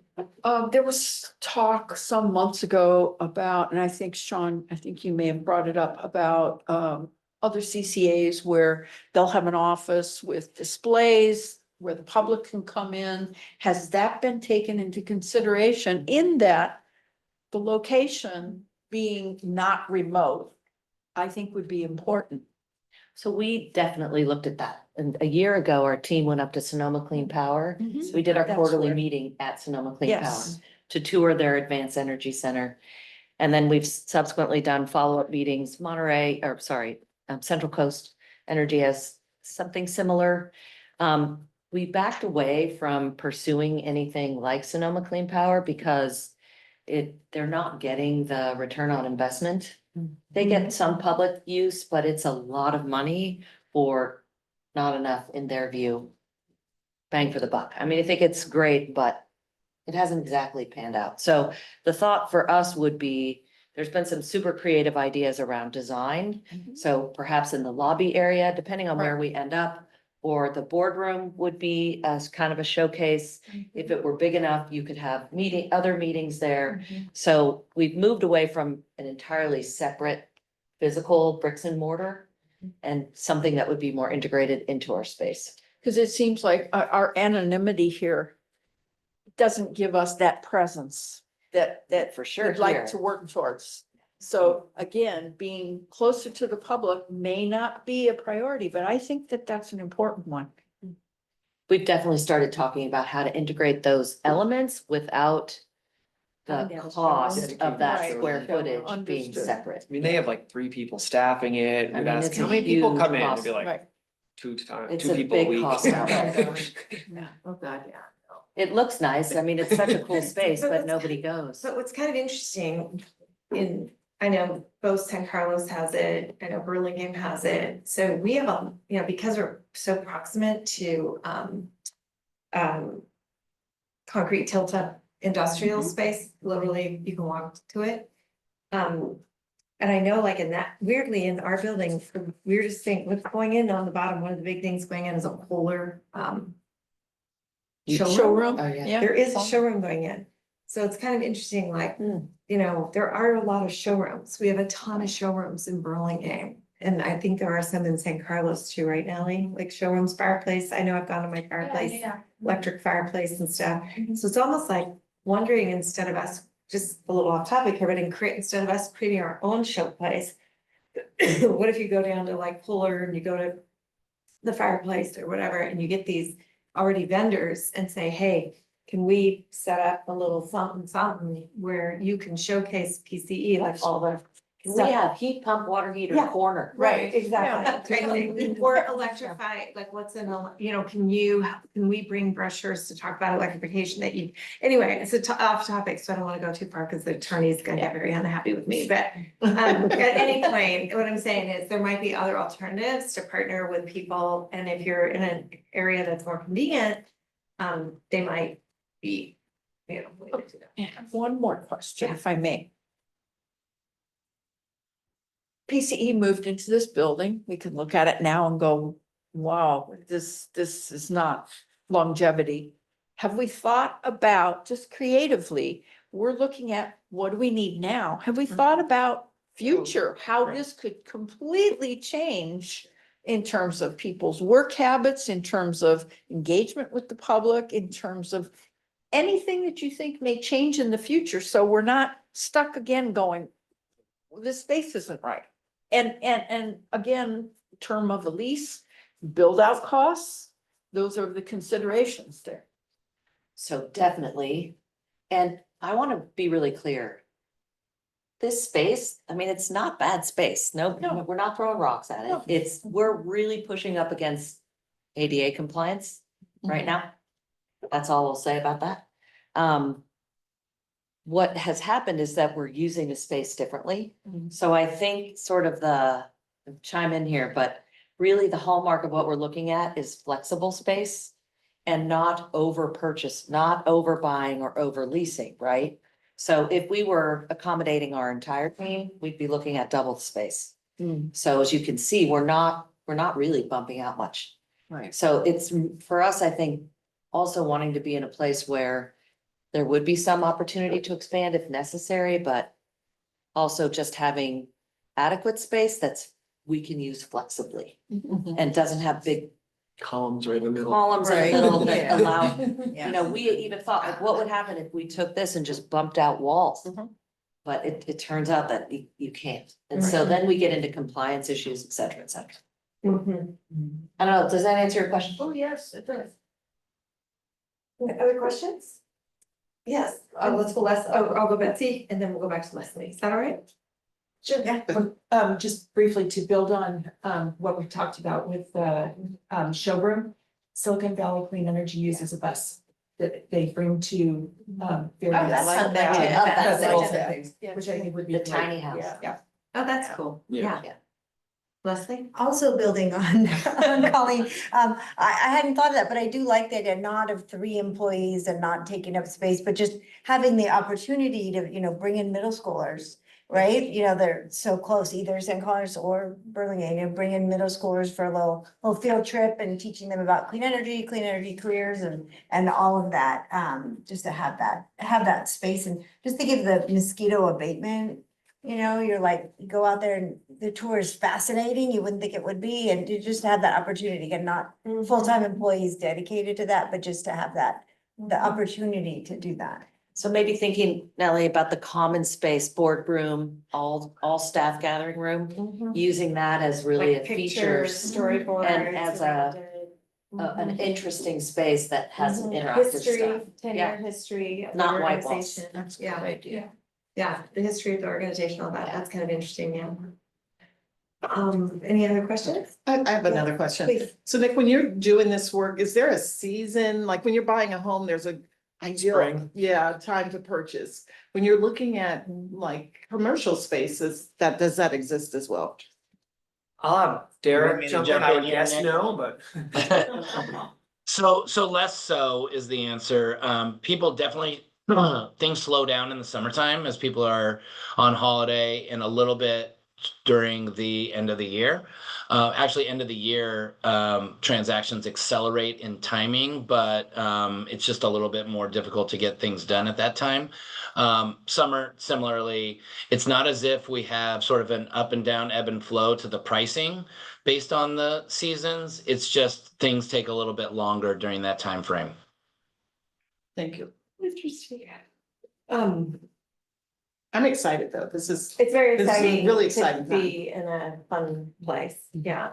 There was talk some months ago about, and I think Sean, I think you may have brought it up, about other CCAs where they'll have an office with displays where the public can come in. Has that been taken into consideration in that the location being not remote, I think would be important? So we definitely looked at that. And a year ago, our team went up to Sonoma Clean Power. So we did our That's quarterly where- meeting at Sonoma Clean Power Yes. to tour their advanced energy center. And then we've subsequently done follow-up meetings. Central Coast Energy has something similar. We backed away from pursuing anything like Sonoma Clean Power because they're not getting the return on investment. They get some public use, but it's a lot of money for not enough, in their view, bang for the buck. I mean, I think it's great, but it hasn't exactly panned out. So the thought for us would be, there's been some super creative ideas around design. So perhaps in the lobby area, depending on where we end up, or the boardroom would be as kind of a showcase. If it were big enough, you could have other meetings there. So we've moved away from an entirely separate physical bricks and mortar and something that would be more integrated into our space. Because it seems like our anonymity here doesn't give us that presence that For sure. we'd like here. to work towards. So again, being closer to the public may not be a priority, but I think that that's an important one. We've definitely started talking about how to integrate those elements without the cost of that Right. square footage being Understood. separate. I mean, they have like 3 people staffing it. I We'd mean, ask it's how a many people huge come in, cost. it'd be like Right. 2 times, It's 2 a people a big week. cost outlay. Oh, God, yeah. It looks nice. I mean, it's such a cool space, but nobody goes. But what's kind of interesting I know both San Carlos has it, I know Burlingame has it, so we have because we're so proximate to concrete tilt-up industrial space, literally you can walk to it. And I know like weirdly in our building, the weirdest thing, what's going in on the bottom, one of the big things going in is a polar showroom. Oh, yeah. There is a showroom going in. So it's kind of interesting, like, there are a lot of showrooms. We have a ton of showrooms in Burlingame. and I think there are some in San Carlos too, right, Nellie? Like showrooms, fireplace. I know I've gone to my fireplace, electric fireplace and stuff. So it's almost like wondering, instead of us, just a little off topic here, but instead of us creating our own showplace, what if you go down to like Fuller and you go to the fireplace or whatever, and you get these already vendors and say, hey, can we set up a little something where you can showcase PCE, like all the. Can we have heat pump, water heater Yeah. corner? Right, Yeah. exactly. Or electrify, like what's in, can we bring brochures to talk about electrification that you, anyway, it's off topic, so I don't wanna go too far because the attorney's gonna get very unhappy with me, but. At any point, what I'm saying is there might be other alternatives to partner with people, and if you're in an area that's more convenient, they might be, willing to do that. I have one more question, if I may. PCE moved into this building. We can look at it now and go, wow, this is not longevity. Have we thought about, just creatively, we're looking at what do we need now? Have we thought about future, how this could completely change in terms of people's work habits, in terms of engagement with the public, in terms of anything that you think may change in the future, so we're not stuck again going, well, this space isn't right. And again, term of the lease, build out costs, those are the considerations there. So definitely, and I want to be really clear. This space, I mean, it's not bad space. No, No. we're not throwing rocks at it. No. We're really pushing up against ADA compliance right now. That's all I'll say about that. What has happened is that we're using the space differently. So I think sort of chime in here, but really the hallmark of what we're looking at is flexible space and not over purchase, not over buying or over leasing, right? So if we were accommodating our entire team, we'd be looking at double the space. So as you can see, we're not really bumping out much. Right. So it's for us, I think, also wanting to be in a place where there would be some opportunity to expand if necessary, but also just having adequate space we can use flexibly and doesn't have big Columns right in the middle. columns in the Right. middle that Yeah. allow, we even thought, like, what would happen if we took this and just bumped out walls? But it turns out that you can't. And so then we get into compliance issues, et cetera, et cetera. Mhm. I don't know, does that answer your question? Oh, yes, it does. Other questions? Yes, let's go I'll go Betsy, and then we'll go back to Leslie. Is that all right? Sure, yeah. Just briefly to build on, what we've talked about with the, showroom. Silicon Valley Clean Energy uses a bus that they bring to, various. that's fun, that too. Yeah, That's that's cool. all things, which I think would be. The great. tiny house. Yeah. Oh, that's cool. Yeah. Yeah. Leslie? Also building on Colleen, I hadn't thought of that, but I do like the idea not of 3 employees and not taking up space, but just having the opportunity to, bring in middle schoolers. Right, they're so close, either St. Carlos or Burlingame, bring in middle schoolers for a little field trip and teaching them about clean energy careers and all of that. Just to have that space, and just to give the mosquito abatement. You're like, you go out there and the tour is fascinating, you wouldn't think it would be, and to just have that opportunity, and not full-time employees dedicated to that, but just to have the opportunity to do that. So maybe thinking, Nellie, about the common space boardroom, all staff gathering room, using that as really a Like feature. pictures, storyboards. and as an interesting space that has some interactive History, stuff. 10-year history. of the Not white walls. organization. That's a Yeah. good idea. Yeah, the history of the organization, all that, that's kind of interesting, yeah. Any other questions? I have another question. Please. So Nick, when you're doing this work, is there a season, like when you're buying a home, there's a ideal, Spring. time to purchase? When you're looking at like commercial spaces, does that exist as well? I'll have Want me Derek to jump jump in, I in would here, guess Nick? no, but. So less so is the answer. People definitely, things slow down in the summertime as people are on holiday and a little bit during the end of the year. Actually, end of the year, transactions accelerate in timing, but it's just a little bit more difficult to get things done at that time. Summer, similarly, it's not as if we have sort of an up and down ebb and flow to the pricing based on the seasons. It's just things take a little bit longer during that time frame. Thank you. Interesting. I'm excited though. This is, It's very This is a exciting. really to exciting time. Be in a fun place, yeah.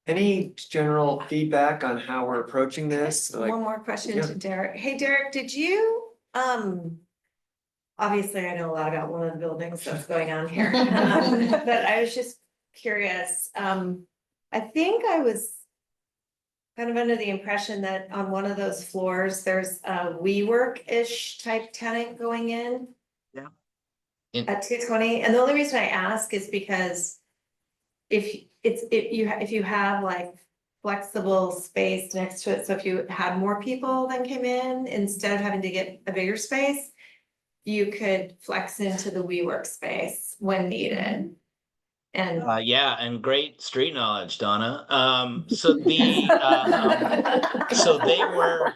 Any general feedback on how we're approaching this? Like, One more question yeah. to Derek. Hey, Derek, did you, obviously I know a lot about one of the buildings that's going on here. But I was just curious, I think I was kind of under the impression that on one of those floors, there's a WeWork-ish type tenant going in. Yeah. At 220, and the only reason I ask is because if you have like flexible space next to it, so if you had more people that came in, instead of having to get a bigger space, you could flex into the WeWork space when needed. And Yeah, and great street knowledge, Donna. So they were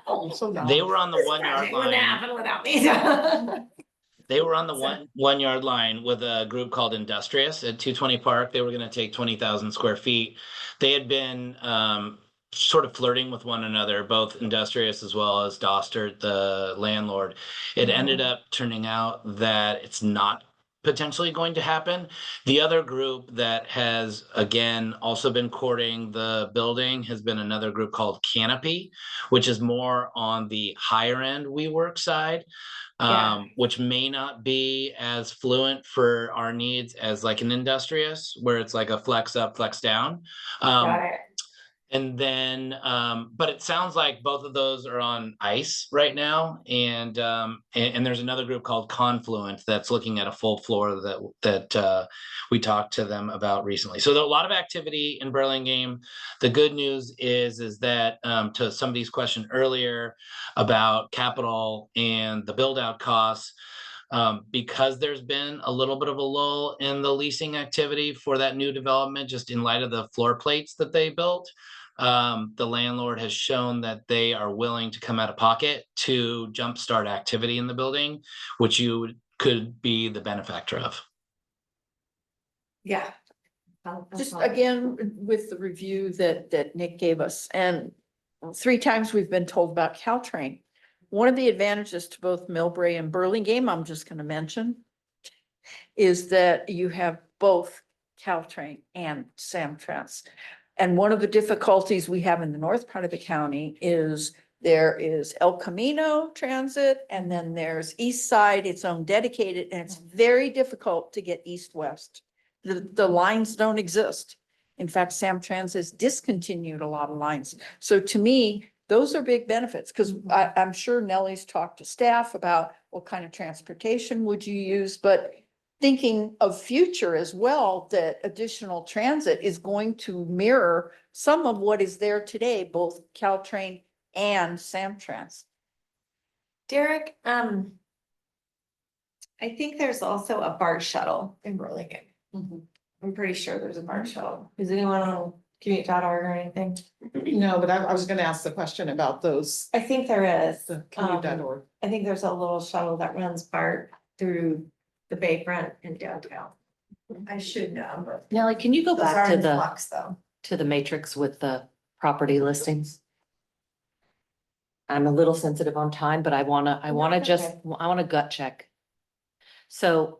on the 1 yard project wouldn't line. happen without me. They were on the 1 yard line with a group called Industrious at 220 Park. They were going to take 20,000 square feet. They had been sort of flirting with one another, both Industrious as well as Dostert, the landlord. It ended up turning out that it's not potentially going to happen. The other group that has, again, also been courting the building has been another group called Canopy, which is more on the higher end WeWork side. Which may not be as fluent for our needs as like an Industrious, where it's like a flex up, flex down. Got it. And then, but it sounds like both of those are on ice right now. And there's another group called Confluent that's looking at a full floor that we talked to them about recently. So there's a lot of activity in Burlingame. The good news is that to somebody's question earlier about capital and the build out costs, because there's been a little bit of a lull in the leasing activity for that new development, just in light of the floor plates that they built. The landlord has shown that they are willing to come out of pocket to jumpstart activity in the building, which you could be the benefactor of. Yeah. Just again, with the review that Nick gave us, and 3 times we've been told about Caltrain. One of the advantages to both Millbrae and Burlingame, I'm just gonna mention, is that you have both Caltrain and Samtrans. And one of the difficulties we have in the north part of the county is there is El Camino Transit, and then there's East Side, its own dedicated, and it's very difficult to get east-west. The lines don't exist. In fact, Samtrans has discontinued a lot of lines. So to me, those are big benefits, because I'm sure Nellie's talked to staff about what kind of transportation would you use, but thinking of future as well, that additional transit is going to mirror some of what is there today, both Caltrain and Samtrans. Derek, I think there's also a BART shuttle in Burlingame. I'm pretty sure there's a BART shuttle. Is anyone on commute.org or anything? No, but I was gonna ask the question about those, I think there is. the commute.org. I think there's a little shuttle that runs BART through the Bayfront and downtown. I should know, but Nellie, can you go those back are to in the, flux though. matrix with the property listings? I'm a little sensitive on time, but I wanna gut check. So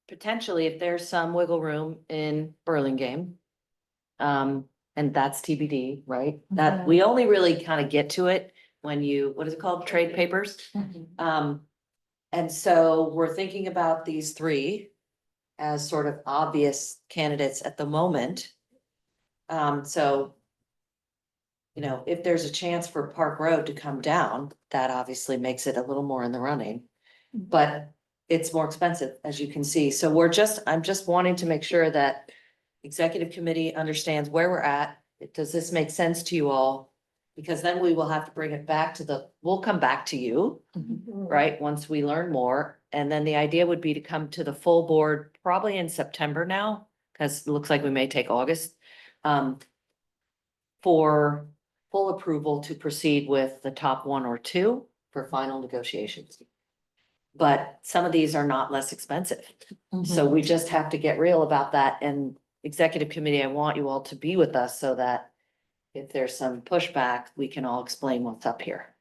potentially, if there's some wiggle room in Burlingame, and that's TBD, right? That we only really kind of get to it when you, what is it called? Trade papers. And so we're thinking about these 3 as sort of obvious candidates at the moment. So, you know, if there's a chance for Park Road to come down, that obviously makes it a little more in the running. But it's more expensive, as you can see. So I'm just wanting to make sure that executive committee understands where we're at. Does this make sense to you all? Because then we will have to bring it back we'll come back to you, right, once we learn more. And then the idea would be to come to the full board probably in September now, because it looks like we may take August. For full approval to proceed with the top one or two for final negotiations. But some of these are not less expensive. So we just have to get real about that. And executive committee, I want you all to be with us so that if there's some pushback, we can all explain what's up here.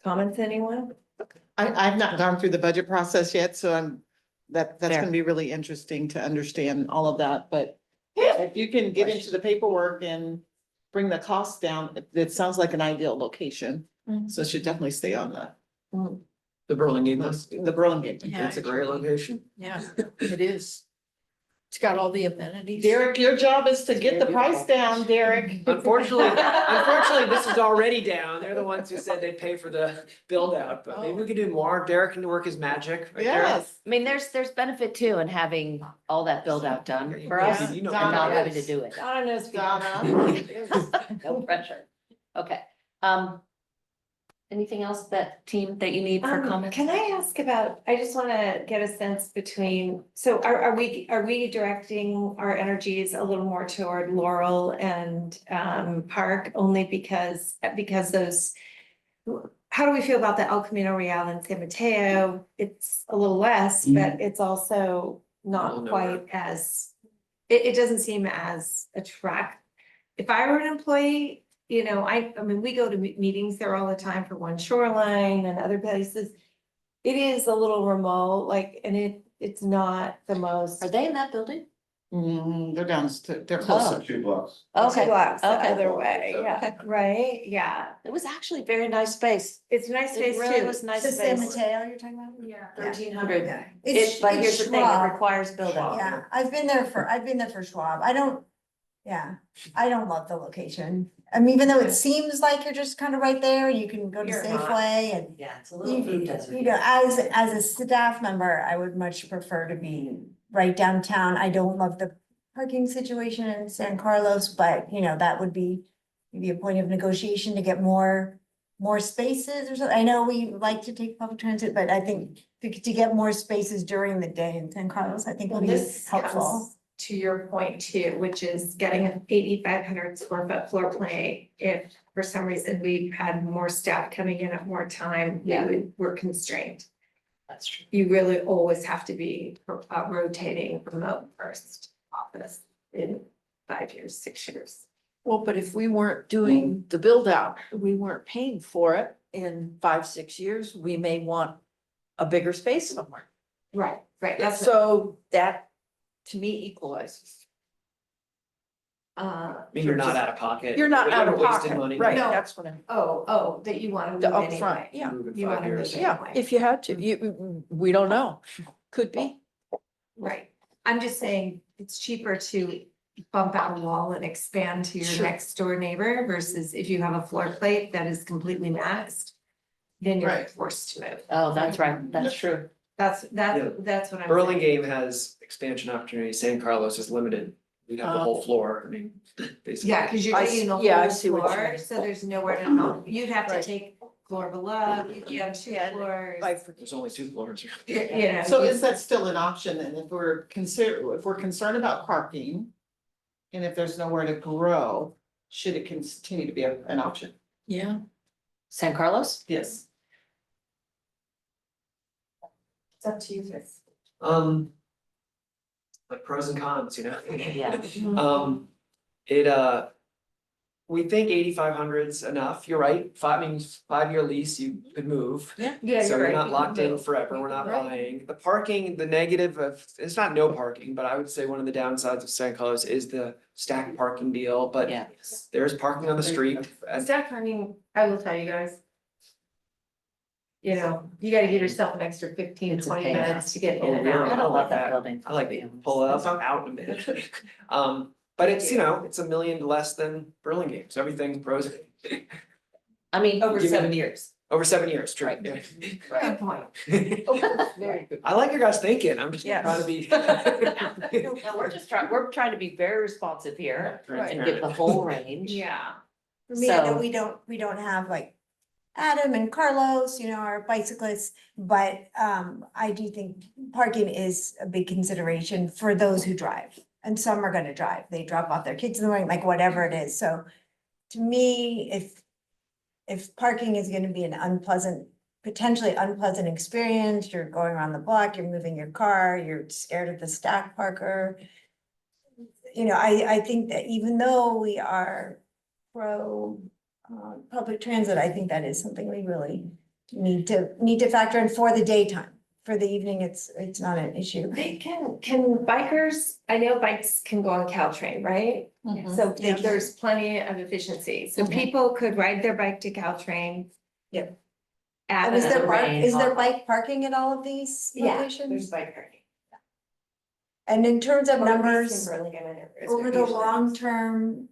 Comments, anyone? I've not gone through the budget process yet, so that's Fair. gonna be really interesting to understand all of that, but if you can get into the paperwork and bring the costs down, it sounds like an ideal location. So it should definitely stay on The Burlingame list. the Burlingame. Yeah. It's a great location. Yeah, it is. It's got all the amenities. Derek, your job is to get the price down, Derek. Unfortunately, this is already down. They're the ones who said they'd pay for the build out, but maybe we could do more. Derek can work his magic. Right, Derek? Yes. I mean, there's benefit too in having all that build out done for Yeah, us you know, and not Donna, having to do it. Donna knows. Donna. No pressure. Okay, anything else team that you need for comments? Can I ask about, I just wanna get a sense between, so are we directing our energies a little more toward Laurel and Park only because those. How do we feel about the El Camino Real and San Mateo? It's a little less, but it's also not Little quite as, it doesn't seem as attract. If I were an employee, you know, I mean, we go to meetings there all the time for One Shoreline and other places. It is a little remote, like, and it's not the most. Are they in that building? They're they're closer. 2 blocks. Okay, Blocks the okay. other way, yeah, right, yeah. It was actually very nice space. It's a nice It space really too. was nice The San space. Mateo you're talking about? Yeah. 1,300. Yeah. But here's the thing, it Schwab. requires build out. Yeah, I've been there for Schwab. I don't love the location. I mean, even though it seems like you're just kind of right there, you can go to You're not. Safeway and. Yeah, it's a little food desert. You know, as a staff member, I would much prefer to be right downtown. I don't love the parking situation in San Carlos, but you know, that would be maybe a point of negotiation to get more spaces or something. I know we like to take public transit, but I think to get more spaces during the day in San Carlos, I think Well, would be this helpful. comes to your point too, which is getting an 8,500 square foot floor plan. If for some reason we've had more staff coming in at more time, we're constrained. That's true. You really always have to be rotating remote first office in 5 years, 6 years. Well, but if we weren't doing the build out, we weren't paying for it in 5, 6 years, we may want a bigger space somewhere. Right, that's So that, to me, equalizes. I mean, you're not out of pocket. You're not out of wasting pocket, money. right, No. that's what I'm, that you want to the move upfront, anyway. yeah, Move in You 5 wanna years. move yeah, anyway. if you had to, we don't know, could be. Right, I'm just saying, it's cheaper to bump out a wall and expand to your Sure. next door neighbor versus if you have a floor plate that is completely maxed. Then you're Right. forced to move. Oh, that's right, that's true. That's Yeah. what I'm saying. Burlingame has expansion opportunities. San Carlos is limited. We'd have the Oh. whole floor, I mean, basically. Yeah, cause you're I taking the see- yeah, I whole see what you floor, mean. so there's nowhere to go. You'd have to Right. take floor below, you have 2 Yeah, floors. There's only 2 floors. You know. So is that still an option? And if we're concerned about parking, and if there's nowhere to grow, should it continue to be an option? Yeah. San Carlos? Yes. It's up to you, Chris. Like pros and cons, you know? Yeah. We think 8,500's enough. You're right. 5-year lease, you could move. Yeah, So you're you're right. not locked in forever, we're not Right. buying. The parking, the negative of, it's not no parking, but I would say one of the downsides of San Carlos is the stacked parking deal, but Yeah. there's parking on the street. And Staff parking, I will tell you guys. You know, you gotta give yourself an extra 15, It's a 20 pain. minutes to get in Oh, and really? out. I don't love that that. building. I like to pull up, I'm out in a minute. But it's, you know, it's $1 million less than Burlingame, so everything's pros. I mean, Over Give me- 7 years. Over 7 years, true. Right. Good point. Very good. I like your guys thinking, I'm just Yes. trying to be. no, we're trying to be very responsive here and give the whole range. Yeah. For me, I know So- we don't have like Adam and Carlos, our bicyclists, but I do think parking is a big consideration for those who drive. And some are gonna drive, they drop off their kids in the morning, like whatever it is, so to me, if parking is gonna be potentially unpleasant experience, you're going around the block, you're moving your car, you're scared of the stack parker. I think that even though we are pro public transit, I think that is something we really need to factor in for the daytime. For the evening, it's not an issue. They can bikers, I know bikes can go on Caltrain, right? Mhm. So Yeah. there's plenty of efficiency, so Mhm. people could ride their bike to Caltrain. Yep. At And is there a- bike parking at all of these Yeah, locations? there's bike parking. And in terms of Or at least numbers, in Burlingame and Everett, over the usually. long term,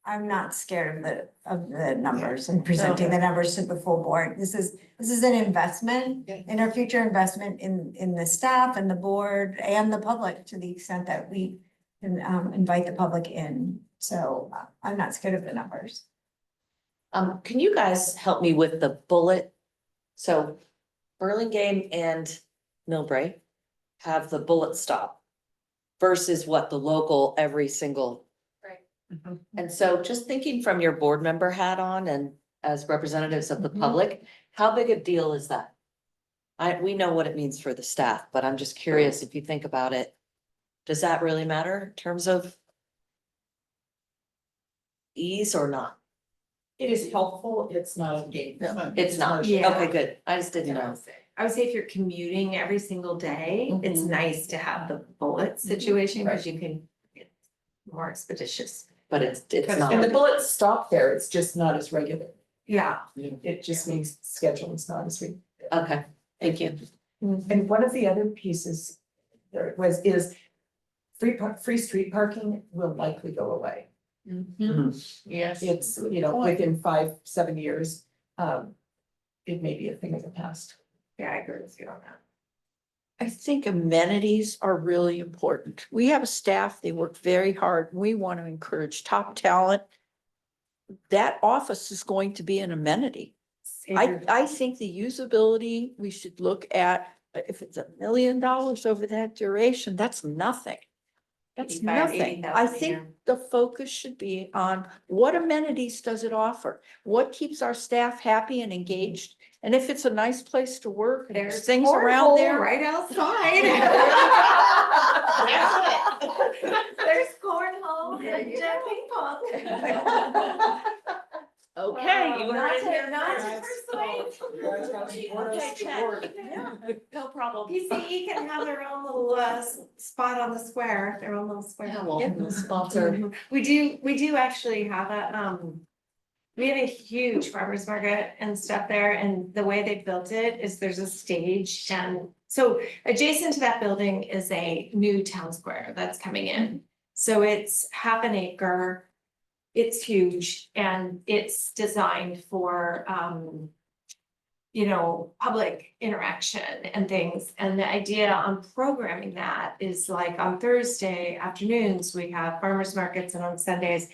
I'm not scared of the numbers and presenting the numbers to the full board. This is an investment in our future investment in the staff and the board and the public to the extent that we can invite the public in. So I'm not scared of the numbers. Can you guys help me with the bullet? So Burlingame and Millbrae have the bullet stop versus what the local every single. Right. And so just thinking from your board member hat on and as representatives of the public, how big a deal is that? We know what it means for the staff, but I'm just curious if you think about it. Does that really matter in terms of ease or not? It is helpful, it's not a game. It's not. Yeah. Okay, good. I just didn't know. I would say if you're commuting every single day, it's Mhm. nice to have the bullet situation, because you can get more expeditious. But it's And the not. bullets stop there, it's just not as regular. Yeah. It just means scheduling's not as regular. Okay, thank you. And one of the other pieces is free street parking will likely go away. Yes. It's, within 5-7 years, it may be a thing of the past. Yeah, I agree with you on that. I think amenities are really important. We have a staff, they work very hard. We want to encourage top talent. That office is going to be an amenity. I think the usability, we should look at, if it's $1 million over that duration, that's nothing. That's 85, nothing. 80,000 I a think year. the focus should be on what amenities does it offer? What keeps our staff happy and engaged? And if it's a nice place to work, and there's things around cornhole there. right outside. There's cornhole and ping pong. Okay. you Not heard it to, here not first. to persuade. Okay, check. No problem. PCE can have their own little spot on the square, their own little square. Yeah, well, the sponsor. We do actually have we have a huge farmer's market and stuff there, and the way they built it is there's a stage, and so adjacent to that building is a new town square that's coming in. So it's 1/2 acre, it's huge, and it's designed for public interaction and things. And the idea on programming that is like on Thursday afternoons, we have farmers markets, and on Sundays.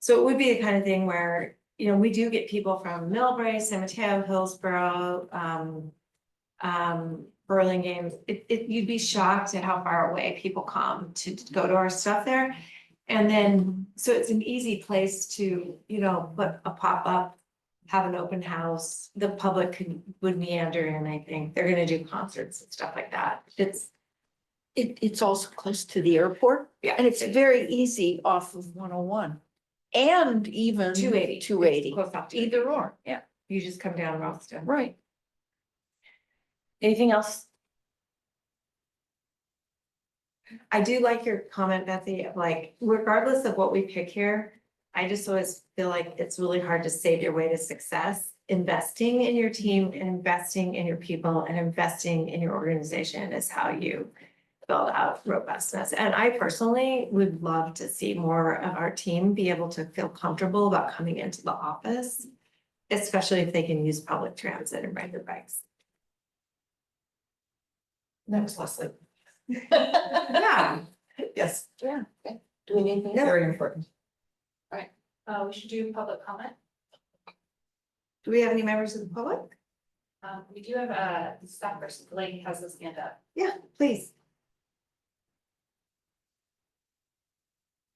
So it would be the kind of thing where, we do get people from Millbrae, San Mateo, Hillsborough, Burlingame. You'd be shocked at how far away people come to go to our stuff there. And then, so it's an easy place to, put a pop-up, have an open house, the public would meander in, I think. They're gonna do concerts and stuff like that. It's also close to the airport. Yeah. And it's very easy off of 101. And even 280. 280, It's close off to either or, yeah, You just come down Ralston. right. Anything else? I do like your comment, Betsy, of like, regardless of what we pick here, I just always feel like it's really hard to save your way to success. Investing in your team and investing in your people and investing in your organization is how you build out robustness. And I personally would love to see more of our team be able to feel comfortable about coming into the office, especially if they can use public transit and ride their bikes. That was Leslie. Yeah. Yes, Do we need anything? very important. We should do public comment. Do we have any members of the public? We do have the staff person, Blake has his hand up. Yeah, please.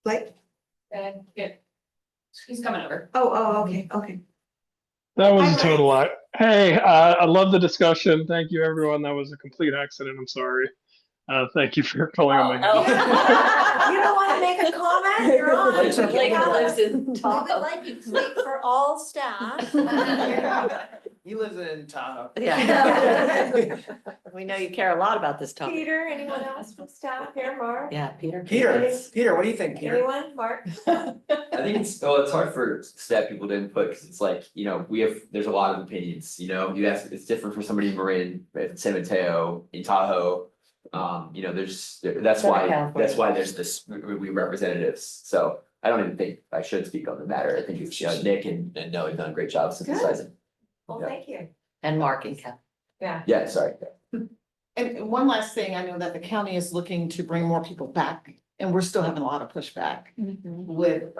Blake? And yeah, he's coming over. Oh, okay, okay. That was Hi, a total lot. Hey, I love the discussion. Thank you, everyone. That was a complete accident. I'm sorry. Thank you for calling on my Oh. Oh. You don't wanna make a comment? You're on. Blake lives in We would Tahoe. like you to speak for all staff. He lives in Tahoe. Yeah. We know you care a lot about this topic. Peter, anyone else from staff here, Mark? Yeah, Peter. Peter, what do you think, Peter? Anyone, Mark? I think it's hard for staff people to input, because it's like, there's a lot of opinions, it's different for somebody in Marin, in San Mateo, in Tahoe. That's why there's this, we representatives, so I don't even think I should speak on the matter. I think it's, Nick and Noah have done a great job synthesizing. Well, Yeah. thank you. And Mark and Ken. Yeah. Yeah, sorry. And one last thing, I know that the county is looking to bring more people back, and we're still having a lot of pushback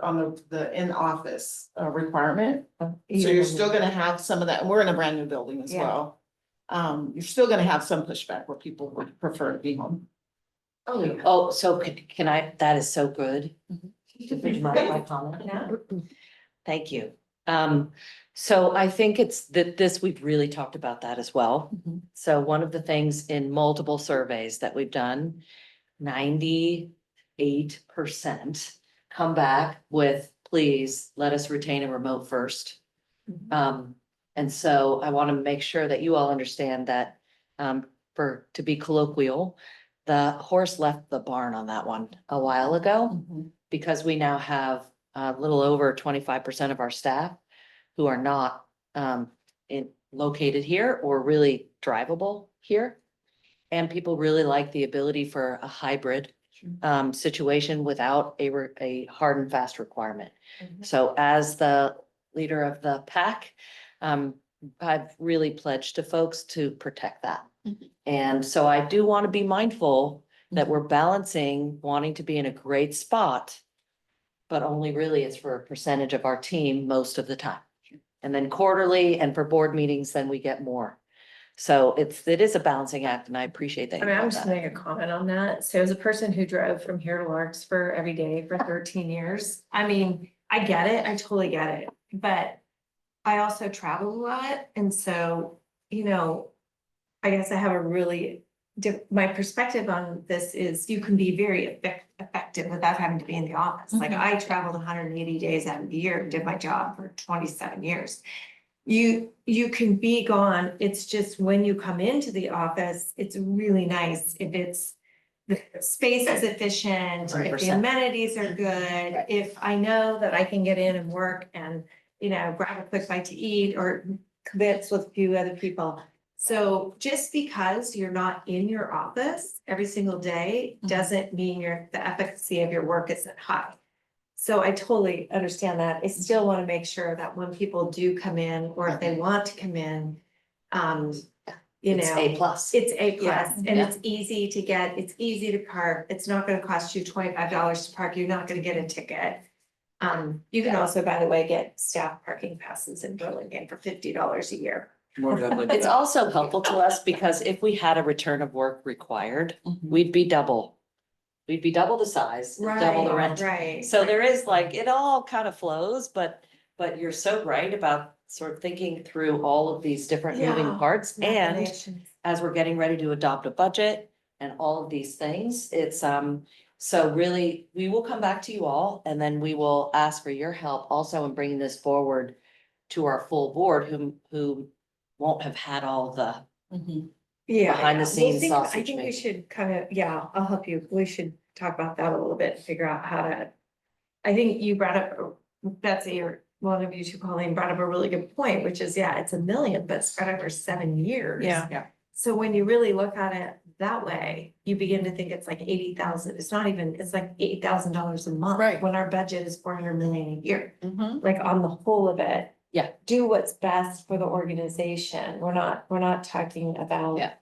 on the in-office requirement. So you're still gonna have some of that, and we're in a brand new building as Yeah. well. You're still gonna have some pushback where people would prefer to be home. Oh, so can I, that is so good. Would you mind my comment? Yeah. Thank you. So I think it's that we've really talked about that as well. So one of the things in multiple surveys that we've done, 98% come back with, please let us retain a remote first. And so I want to make sure that you all understand that, to be colloquial, the horse left the barn on that one a while ago, because we now have a little over 25% of our staff who are not located here or really drivable here. And people really like the ability for a hybrid situation without a hard and fast requirement. So as the leader of the pack, I've really pledged to folks to protect that. And so I do want to be mindful that we're balancing wanting to be in a great spot, but only really it's for a percentage of our team most of the time. And then quarterly and for board meetings, then we get more. So it is a balancing act, and I appreciate that. I you mean, I'm brought just that gonna make a comment on that. So as a person who drove from here to Larkspur every day for 13 years, I mean, I get it, I totally get it, but I also travel a lot, and so, I guess I have a really my perspective on this is you can be very effective without having to be in the office. Like I traveled 180 days out of the year, did my job for 27 years. You can be gone. It's just when you come into the office, it's really nice if the space is efficient, if the 100%. amenities are good, if I know that I can get in and work and, grab a quick bite to eat or converse with a few other people. So just because you're not in your office every single day doesn't mean the efficacy of your work isn't high. So I totally understand that. I still want to make sure that when people do come in, or if they want to come in, It's A+. it's A+, and Yeah. it's easy to get, it's easy to park. It's not gonna cost you $25 to park. You're not gonna get a ticket. You can also, by the way, get staff parking passes in Burlingame for $50 a year. It's also helpful to us because if we had a return of work required, we'd be double. We'd be double the size, and double the rent. Right. So there is it all kind of flows, but you're so right about sort of thinking through all of these different moving Yeah. parts. And Machinations. as we're getting ready to adopt a budget and all of these things, it's, so really, we will come back to you all, and then we will ask for your help also in bringing this forward to our full board, who won't have had all the Yeah. behind the scenes I sausage think we making. should I'll help you. We should talk about that a little bit, and figure out how to. I think you brought up, Betsy, or one of you two, Colleen, brought up a really good point, which is, it's $1 million, but spread over 7 years. Yeah. So when you really look at it that way, you begin to think it's like 80,000. It's not even, it's like $8,000 a month. Right. When our budget is 400 million a year, like on the whole of it. Yeah. Do what's best for the organization. We're not talking about. Yeah.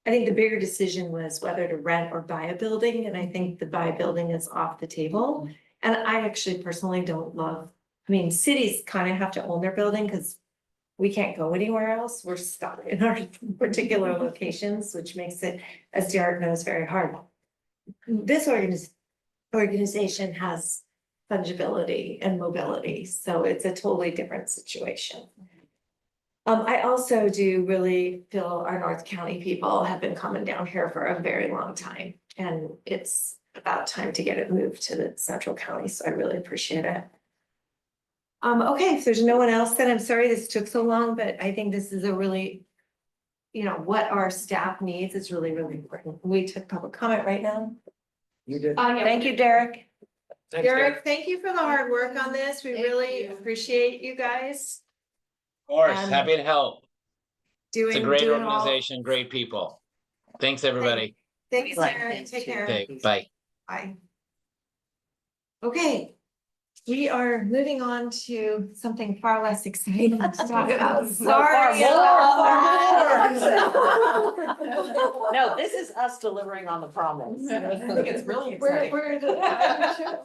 I think the bigger decision was whether to rent or buy a building, and I think the buy a building is off the table. And I actually personally don't love mean, cities kind of have to own their building because we can't go anywhere else. We're stuck in our particular locations, which makes it, as Derek knows, very hard. This organization has fungibility and mobility, so it's a totally different situation. I also do really feel our North County people have been coming down here for a very long time, and it's about time to get it moved to the Central County, so I really appreciate it. Okay, if there's no one else, then I'm sorry this took so long, but I think this is a really, what our staff needs is really, really important. We took public comment right now. You did. Thank you, Derek. Thanks, Derek. Derek, thank you for the hard work on this. We really appreciate you guys Of course, Um, happy to help. doing. It's a great doing all- organization, great people. Thanks, everybody. Thank you, Sarah. Take care. Okay, bye. Bye. Okay, we are moving on to something far less exciting to talk about. Sorry. No, this is us delivering on the promise. I think it's really We're, exciting.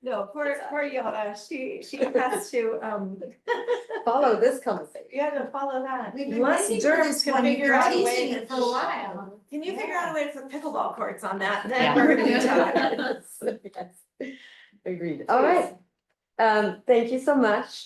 no, poor Yana, she has to, Follow this conversation. you have to follow that. We've been Unless waiting for DERMS this can one. figure out a We're way. teasing it for a while. Can you figure out a way to put pickleball courts on that? Then Yeah. we're gonna talk. Yes. Agreed. All right. Thank you so much.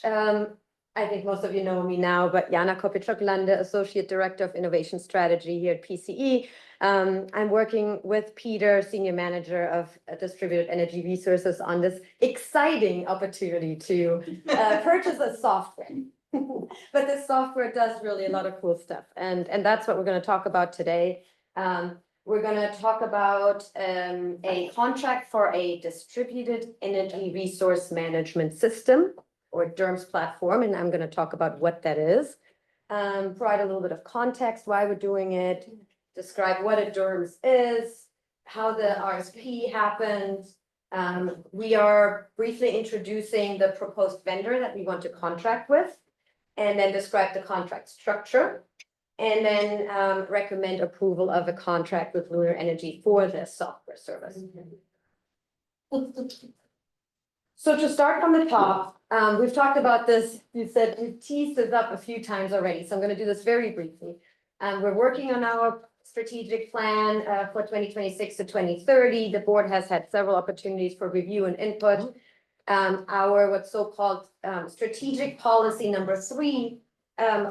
I think most of you know me now, but Jana Kopichok-Lande, Associate Director of Innovation Strategy here at PCE. I'm working with Peter, Senior Manager of Distributed Energy Resources, on this exciting opportunity to purchase a software. But this software does really a lot of cool stuff, and that's what we're going to talk about today. We're going to talk about a contract for a distributed energy resource management system, or DERMS platform, and I'm going to talk about what that is. Provide a little bit of context, why we're doing it, describe what a DERMS is, how the RSP happened. We are briefly introducing the proposed vendor that we want to contract with, and then describe the contract structure, and then recommend approval of a contract with Lunar Energy for this software service. So to start from the top, we've talked about this, you said you've teased this up a few times already, so I'm going to do this very briefly. We're working on our strategic plan for 2026 to 2030. The board has had several opportunities for review and input. Our what's so-called strategic policy number 3,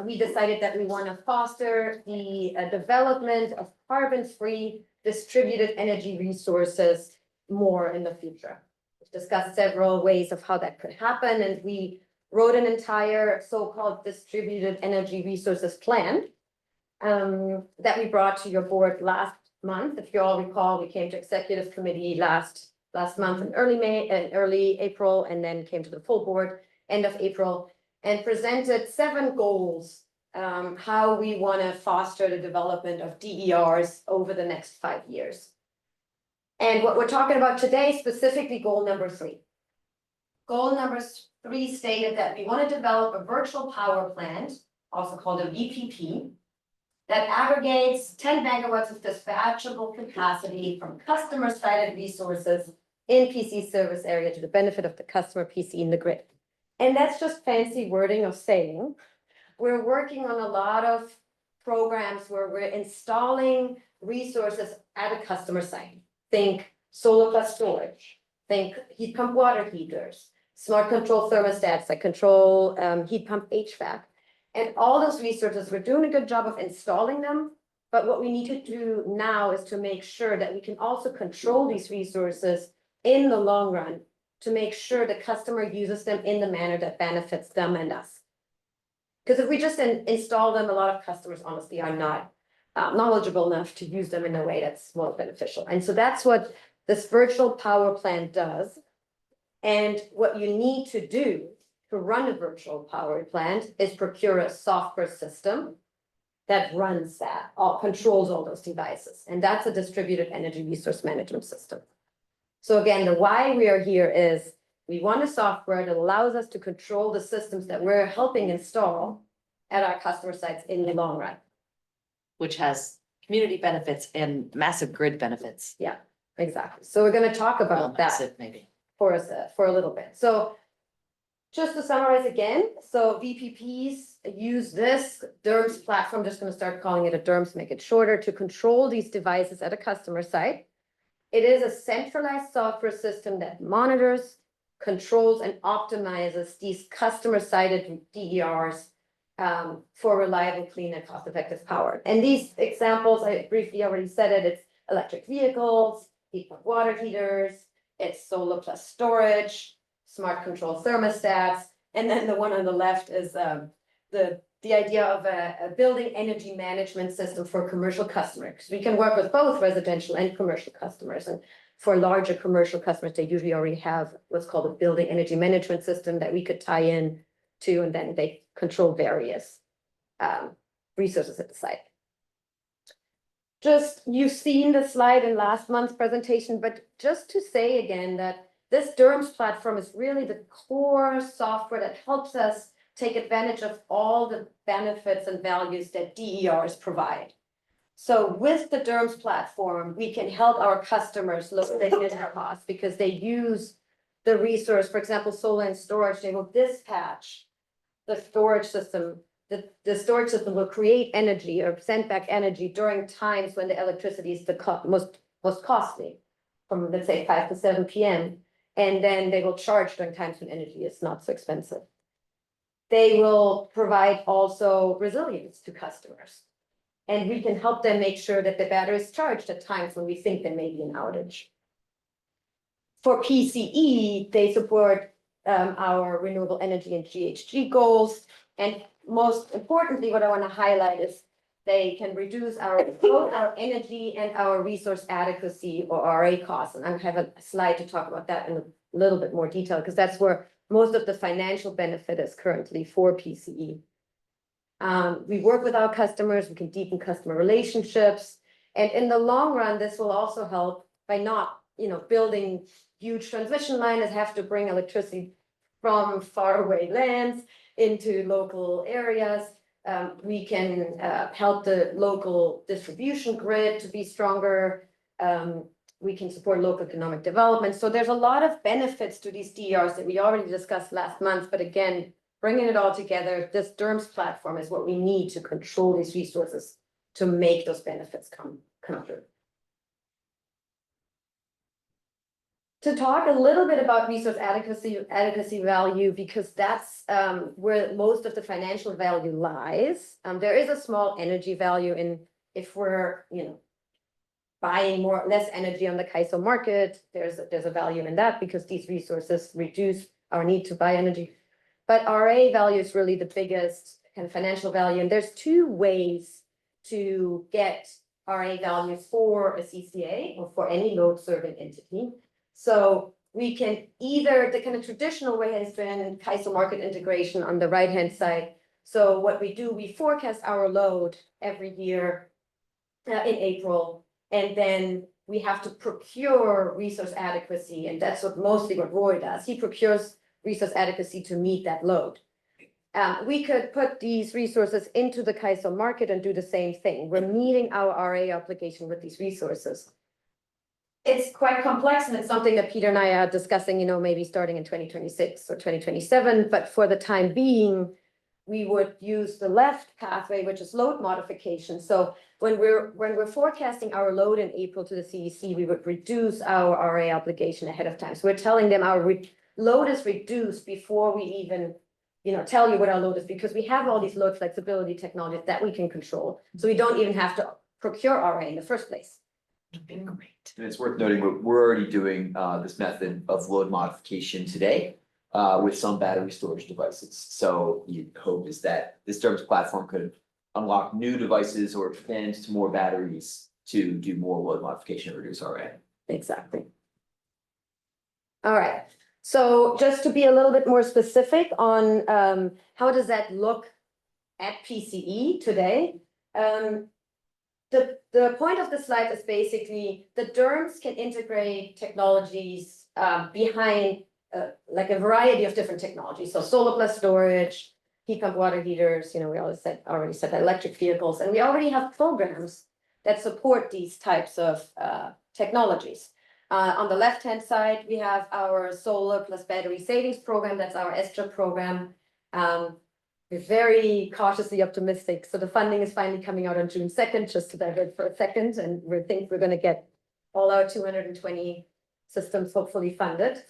we decided that we want to foster the development of carbon-free distributed energy resources more in the future. We've discussed several ways of how that could happen, and we wrote an entire so-called distributed energy resources plan that we brought to your board last month. If you all recall, we came to executive committee last month in early May and early April, and then came to the full board end of April, and presented 7 goals, how we want to foster the development of DERs over the next 5 years. And what we're talking about today, specifically goal number 3. Goal number 3 stated that we want to develop a virtual power plant, also called a VPP, that aggregates 10 megawatts of dispatchable capacity from customer-sided resources in PC service area to the benefit of the customer PC in the grid. And that's just fancy wording of saying, we're working on a lot of programs where we're installing resources at a customer site. Think solar plus storage, think heat pump water heaters, smart control thermostats that control heat pump HVAC. And all those resources, we're doing a good job of installing them. But what we need to do now is to make sure that we can also control these resources in the long run, to make sure the customer uses them in the manner that benefits them and us. Because if we just install them, a lot of customers honestly are not knowledgeable enough to use them in a way that's more beneficial. And so that's what this virtual power plant does. And what you need to do to run a virtual power plant is procure a software system that runs that, controls all those devices. And that's a distributed energy resource management system. So again, the why we are here is we want a software that allows us to control the systems that we're helping install at our customer sites in the long run. Which has community benefits and massive grid benefits. Yeah, exactly. So we're going to talk about that maybe. for a little bit. So Just to summarize again, so VPPs use this DERMS platform, just gonna start calling it a DERMS, make it shorter, to control these devices at a customer site. It is a centralized software system that monitors, controls, and optimizes these customer-sided DERs for reliable, clean, and cost-effective power. And these examples, I briefly already said it, it's electric vehicles, heat pump water heaters, it's solar plus storage, smart control thermostats, and then the one on the left is the idea of a building energy management system for commercial customers. We can work with both residential and commercial customers, and for larger commercial customers, they usually already have what's called a building energy management system that we could tie in to, and then they control various resources at the site. Just, you've seen the slide in last month's presentation, but just to say again that this DERMS platform is really the core software that helps us take advantage of all the benefits and values that DERs provide. So with the DERMS platform, we can help our customers lower their energy costs because they use the resource, for example, solar and storage, they will dispatch the storage system. The storage system will create energy or send back energy during times when the electricity is the most costly, from let's say 5 to 7 p.m. And then they will charge during times when energy is not so expensive. They will provide also resilience to customers. And we can help them make sure that the battery is charged at times when we think there may be an outage. For PCE, they support our renewable energy and GHG goals. And most importantly, what I want to highlight is they can reduce both our energy and our resource adequacy or RA costs. And I have a slide to talk about that in a little bit more detail, because that's where most of the financial benefit is currently for PCE. We work with our customers, we can deepen customer relationships. And in the long run, this will also help by not, building huge transmission lines, have to bring electricity from faraway lands into local areas. We can help the local distribution grid to be stronger. We can support local economic development. So there's a lot of benefits to these DERs that we already discussed last month. But again, bringing it all together, this DERMS platform is what we need to control these resources to make those benefits come true. To talk a little bit about resource adequacy value, because that's where most of the financial value lies. There is a small energy value in if we're, buying less energy on the CAISO market. There's a value in that because these resources reduce our need to buy energy. But RA value is really the biggest kind of financial value. And there's two ways to get RA value for a CCA or for any load serving entity. So we can either, the kind of traditional way has been CAISO market integration on the right-hand side. So what we do, we forecast our load every year in April, and then we have to procure resource adequacy. And that's mostly what Roy does. He procures resource adequacy to meet that load. We could put these resources into the CAISO market and do the same thing. We're meeting our RA obligation with these resources. It's quite complex, and it's something that Peter and I are discussing, maybe starting in 2026 or 2027. But for the time being, we would use the left pathway, which is load modification. So when we're forecasting our load in April to the CEC, we would reduce our RA obligation ahead of time. So we're telling them our load is reduced before we even, tell you what our load is, because we have all these load flexibility technologies that we can control. So we don't even have to procure RA in the first place. And it's worth noting, we're already doing this method of load modification today with some battery storage devices. So the hope is that this DERMS platform could unlock new devices or expand to more batteries to do more load modification and reduce RA. Exactly. All right. So just to be a little bit more specific on how does that look at PCE today? The point of the slide is basically the DERMS can integrate technologies behind like a variety of different technologies. So solar plus storage, heat pump water heaters, we already said that, electric vehicles, and we already have programs that support these types of technologies. On the left-hand side, we have our solar plus battery savings program. That's our ESTRA program. We're very cautiously optimistic. So the funding is finally coming out on June 2nd, just to divert for a second. And we think we're going to get all our 220 systems hopefully funded.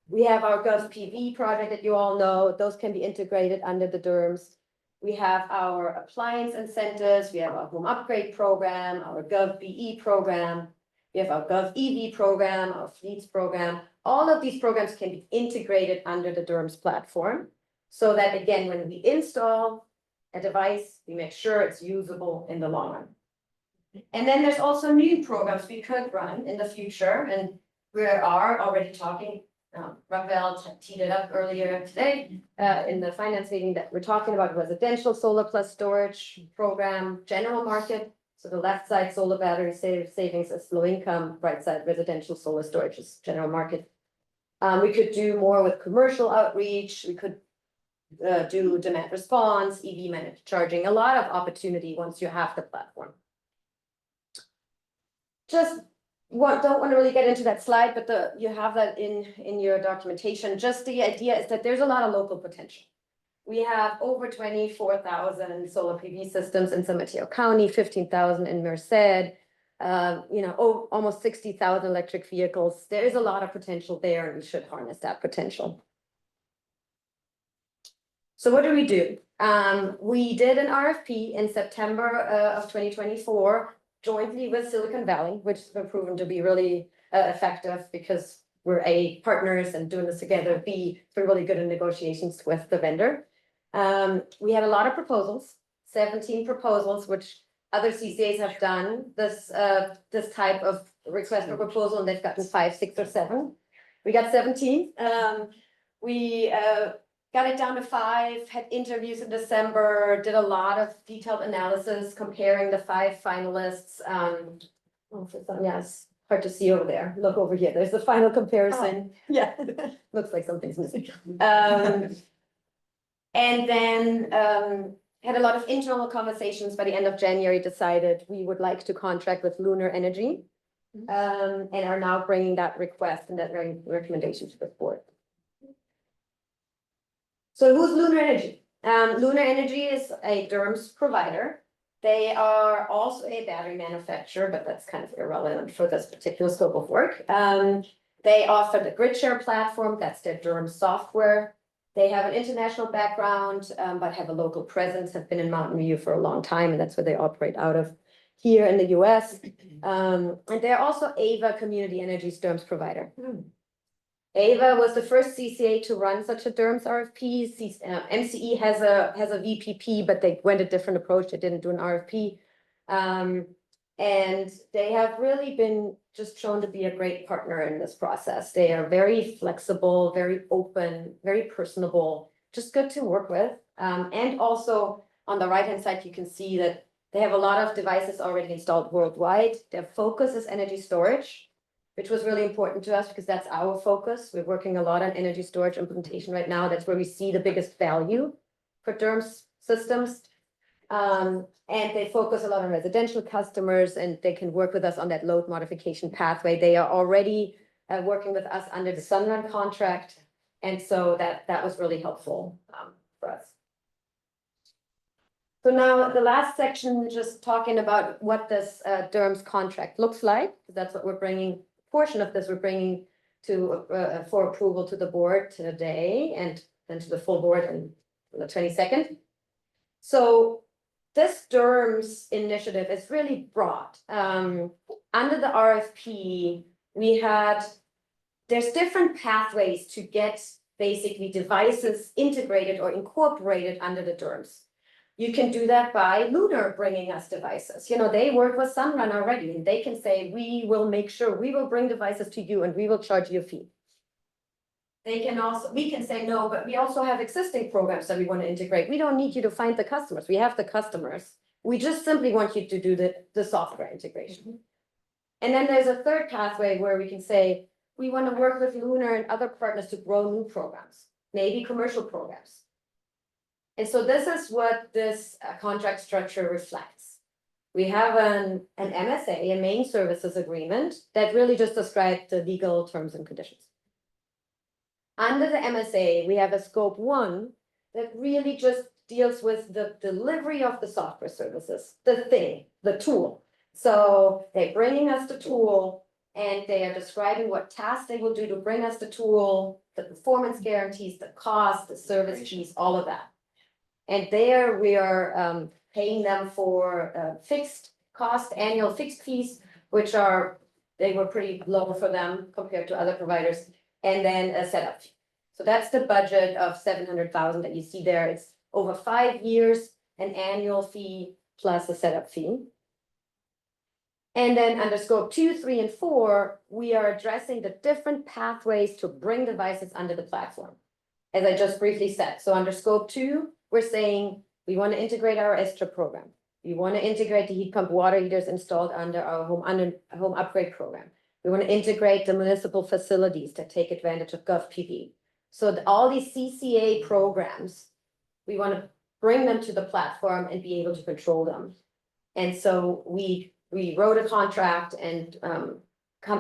We have our GovPV project that you all know. Those can be integrated under the DERMS. We have our appliance incentives. We have our home upgrade program, our GovBE program. We have our GovEV program, our fleets program. All of these programs can be integrated under the DERMS platform. So that again, when we install a device, we make sure it's usable in the long run. And then there's also new programs we could run in the future, and we are already talking. Rafael teed it up earlier today in the finance meeting that we're talking about residential solar plus storage program, general market. So the left side solar battery savings is low income, right side residential solar storage is general market. We could do more with commercial outreach. We could do demand response, EV managed charging, a lot of opportunity once you have the platform. Just don't want to really get into that slide, but you have that in your documentation. Just the idea is that there's a lot of local potential. We have over 24,000 solar PV systems in San Mateo County, 15,000 in Merced, almost 60,000 electric vehicles. There is a lot of potential there, and we should harness that potential. So what do? We did an RFP in September of 2024, jointly with Silicon Valley, which has proven to be really effective because we're A, partners and doing this together, B, we're really good in negotiations with the vendor. We had a lot of proposals, 17 proposals, which other CCAs have done this type of request for proposal, and they've gotten 5, 6, or 7. We got 17. We got it down to 5, had interviews in December, did a lot of detailed analysis comparing the 5 finalists. Yes, hard to see over there. Look over here. There's the final comparison. Oh. Yeah, looks like something's missing. And then had a lot of internal conversations. By the end of January, decided we would like to contract with Lunar Energy, and are now bringing that request and that recommendation to the board. So who's Lunar Energy? Lunar Energy is a DERMS provider. They are also a battery manufacturer, but that's kind of irrelevant for this particular scope of work. They offer the grid share platform, that's their DERMS software. They have an international background, but have a local presence, have been in Mountain View for a long time, and that's where they operate out of here in the US. And they're also AVA Community Energy's DERMS provider. AVA was the first CCA to run such a DERMS RFP. MCE has a VPP, but they went a different approach. They didn't do an RFP. And they have really been just shown to be a great partner in this process. They are very flexible, very open, very personable, just good to work with. And also on the right-hand side, you can see that they have a lot of devices already installed worldwide. Their focus is energy storage, which was really important to us because that's our focus. We're working a lot on energy storage implementation right now. That's where we see the biggest value for DERMS systems. And they focus a lot on residential customers, and they can work with us on that load modification pathway. They are already working with us under the Sunrun contract. And so that was really helpful for us. So now the last section, just talking about what this DERMS contract looks like. That's what we're bringing, portion of this we're bringing to for approval to the board today, and then to the full board on the 22nd. So this DERMS initiative is really broad. Under the RFP, there's different pathways to get basically devices integrated or incorporated under the DERMS. You can do that by Lunar bringing us devices. They work with Sunrun already, and they can say, we will make sure we will bring devices to you and we will charge you a fee. We can say no, but we also have existing programs that we want to integrate. We don't need you to find the customers. We have the customers. We just simply want you to do the software integration. And then there's a third pathway where we can say, we want to work with Lunar and other partners to grow new programs, maybe commercial programs. And so this is what this contract structure reflects. We have an MSA, a main services agreement, that really just describes the legal terms and conditions. Under the MSA, we have a scope 1 that really just deals with the delivery of the software services, the thing, the tool. So they're bringing us the tool and they are describing what tasks they will do to bring us the tool, the performance guarantees, the cost, the service fees, all of that. And there we are paying them for fixed cost, annual fixed fees, which they were pretty low for them compared to other providers, and then a setup fee. So that's the budget of 700,000 that you see there. It's over 5 years, an annual fee plus a setup fee. And then under scope 2, 3, and 4, we are addressing the different pathways to bring devices under the platform, as I just briefly said. So under scope 2, we're saying we want to integrate our ESTRA program. We want to integrate the heat pump water heaters installed under our home upgrade program. We want to integrate the municipal facilities that take advantage of GovPV. So all these CCA programs, we want to bring them to the platform and be able to control them. And so we wrote a contract and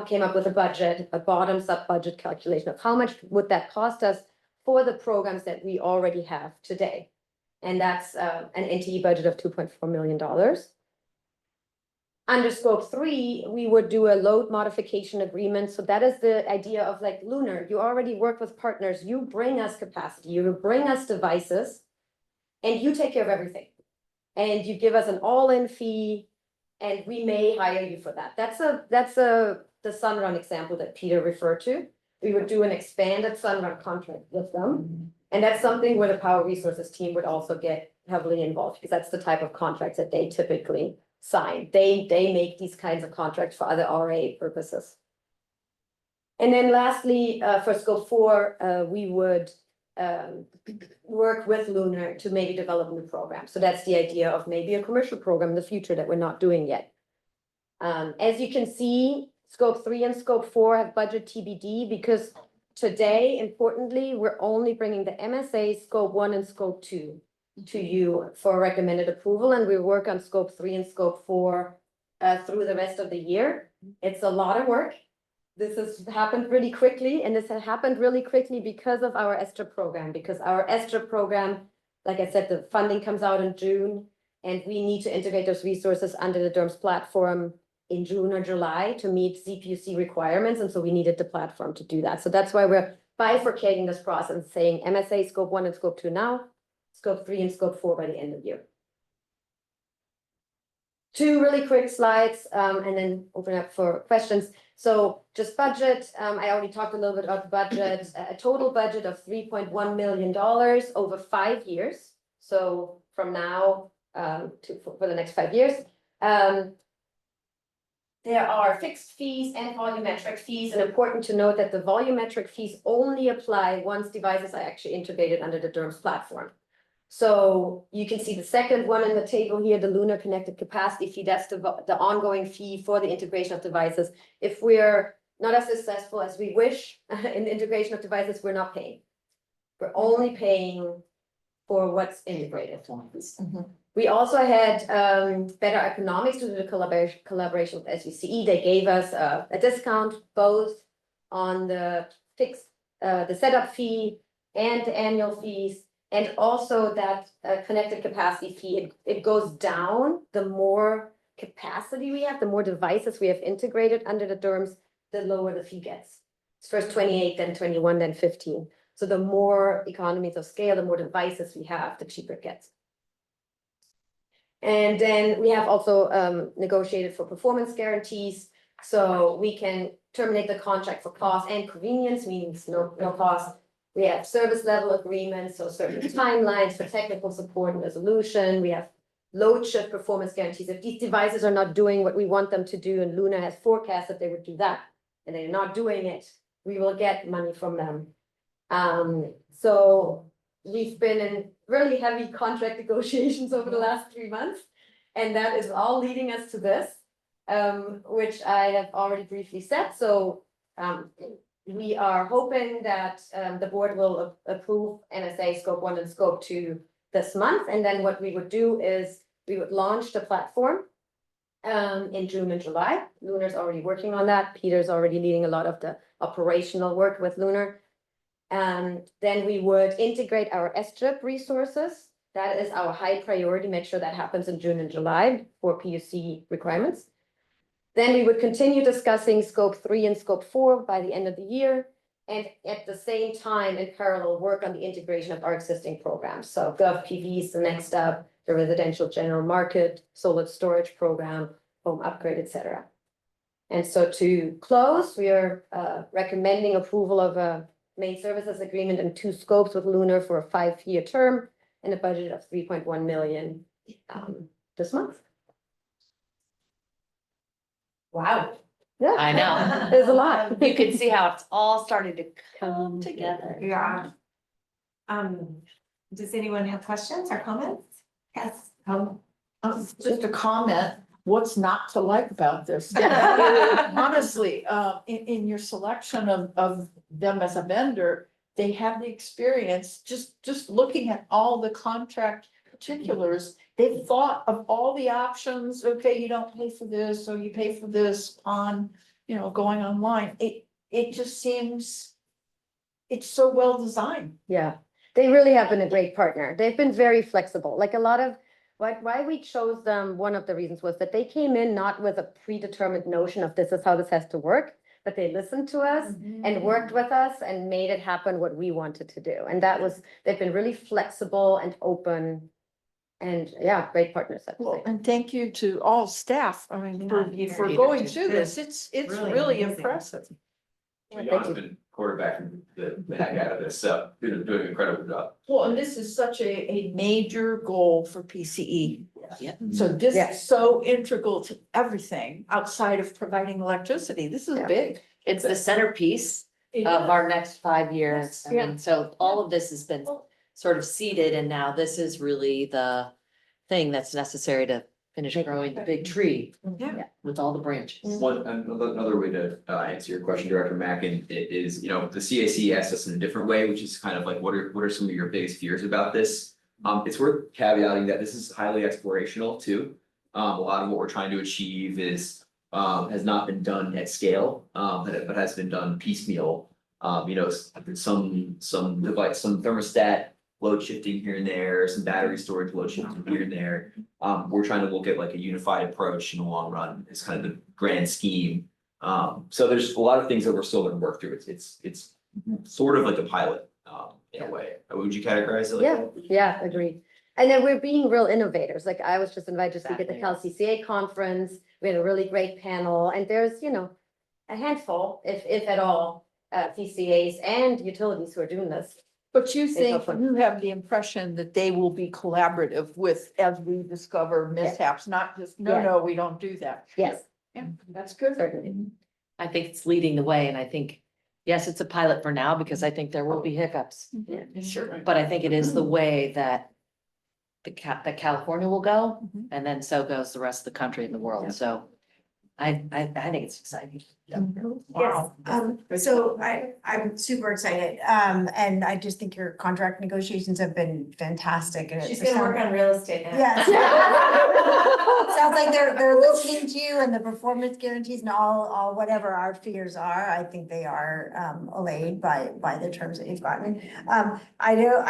came up with a budget, a bottoms-up budget calculation of how much would that cost us for the programs that we already have today. And that's an NTE budget of $2.4 million. Under scope 3, we would do a load modification agreement. So that is the idea of like Lunar. You already work with partners. You bring us capacity, you bring us devices, and you take care of everything. And you give us an all-in fee, and we may hire you for that. That's the Sunrun example that Peter referred to. We would do an expanded Sunrun contract with them. And that's something where the Power Resources team would also get heavily involved, because that's the type of contracts that they typically sign. They make these kinds of contracts for other RA purposes. And then lastly, for scope 4, we would work with Lunar to maybe develop new programs. So that's the idea of maybe a commercial program in the future that we're not doing yet. As you can see, scope 3 and scope 4 have budget TBD, because today, importantly, we're only bringing the MSA scope 1 and scope 2 to you for recommended approval, and we work on scope 3 and scope 4 through the rest of the year. It's a lot of work. This has happened really quickly, and this has happened really quickly because of our ESTRA program, because our ESTRA program, like I said, the funding comes out in June, and we need to integrate those resources under the DERMS platform in June or July to meet CPUC requirements, and so we needed the platform to do that. So that's why we're bifurcating this process and saying MSA scope 1 and scope 2 now, scope 3 and scope 4 by the end of the year. 2 really quick slides, and then open up for questions. So just budget, I already talked a little bit about the budget, a total budget of $3.1 million over 5 years. So from now for the next 5 years. There are fixed fees and volumetric fees, and important to note that the volumetric fees only apply once devices are actually integrated under the DERMS platform. So you can see the second one in the table here, the Lunar connected capacity fee. That's the ongoing fee for the integration of devices. If we're not as successful as we wish in the integration of devices, we're not paying. We're only paying for what's integrated. We also had better economics due to the collaboration with SUCE. They gave us a discount both on the fixed, the setup fee and the annual fees, and also that connected capacity fee. It goes down the more capacity we have, the more devices we have integrated under the DERMS, the lower the fee gets. It's first 28, then 21, then 15. So the more economies of scale, the more devices we have, the cheaper it gets. And then we have also negotiated for performance guarantees. So we can terminate the contract for cost and convenience, means no cost. We have service level agreements, so certain timelines for technical support and resolution. We have load shift performance guarantees. If these devices are not doing what we want them to do, and Luna has forecast that they would do that, and they're not doing it, we will get money from them. So we've been in really heavy contract negotiations over the last 3 months, and that is all leading us to this, which I have already briefly said. So we are hoping that the board will approve NSA scope 1 and scope 2 this month, and then what we would do is we would launch the platform in June and July. Lunar's already working on that. Peter's already leading a lot of the operational work with Lunar. Then we would integrate our SGIP resources. That is our high priority. Make sure that happens in June and July for PUC requirements. Then we would continue discussing scope 3 and scope 4 by the end of the year. And at the same time, in parallel, work on the integration of our existing programs. So GovPV is the next step, the residential general market, solid storage program, home upgrade, etc. And so to close, we are recommending approval of a main services agreement in 2 scopes with Lunar for a 5-year term and a budget of 3.1 million this month. Wow. Yeah. I know. There's a lot. You can see how it's all starting to come together. Yeah. Does anyone have questions or comments? Yes. Just a comment, what's not to like about this? Honestly, in your selection of them as a vendor, they have the experience, just looking at all the contract particulars. They've thought of all the options, okay, you don't pay for this, or you pay for this on, going online. It just seems, it's so well designed. Yeah, they really have been a great partner. They've been very flexible. Like a lot of why we chose them, one of the reasons was that they came in not with a predetermined notion of this is how this has to work, but they listened to us and worked with us and made it happen what we wanted to do. And they've been really flexible and open and yeah, great partners. I would Well, say. and thank you to all staff, I mean, for Peter going too. through this, it's Really really amazing. impressive. John's been quarterbacking the heck out of this, so doing an incredible job. Well, and this is such a major goal for PCE. Yep. So this Yeah. is so integral to everything outside of providing electricity. This is Yeah. big. It's the centerpiece It of is. our next 5 years. I Yeah. mean, so all of this has been sort of seeded and now this is really the thing that's necessary to finish growing the big tree. Yeah. With all the branches. Another way to answer your question, Director Mackin, is, the CAC asked us in a different way, which is kind of like, what are some of your biggest fears about this? It's worth caveating that this is highly explorational too. A lot of what we're trying to achieve is, has not been done at scale, but has been done piecemeal. Some thermostat load shifting here and there, some battery storage load shifting here and there. We're trying to look at like a unified approach in the long run, is kind of the grand scheme. So there's a lot of things that we're still gonna work through. It's sort of like a pilot, in a way. Would you categorize it like Yeah, that? yeah, agreed. And then we're being real innovators. Like I was just invited to speak at the Exactly. CalCCA conference. We had a really great panel and there's, a handful, if at all, PCAs and utilities who are doing this. But you think, helpful. you have the impression that they will be collaborative with, as we discover mishaps, not just, Yeah. no, we don't do that. Yes, Yeah, that's good. certainly. I think it's leading the way and I think, yes, it's a pilot for now because I think there will be hiccups. Yeah. Sure. But I think it is the way that that California will go Mhm. and then so goes the rest of the country and the world. So I think it's exciting. Wow. So I'm super excited, and I just think your contract negotiations have been fantastic and. She's gonna work on real estate now. Yes. Sounds like they're listening to you and the performance guarantees and all whatever our fears are, I think they are allayed by the terms that you've gotten. I know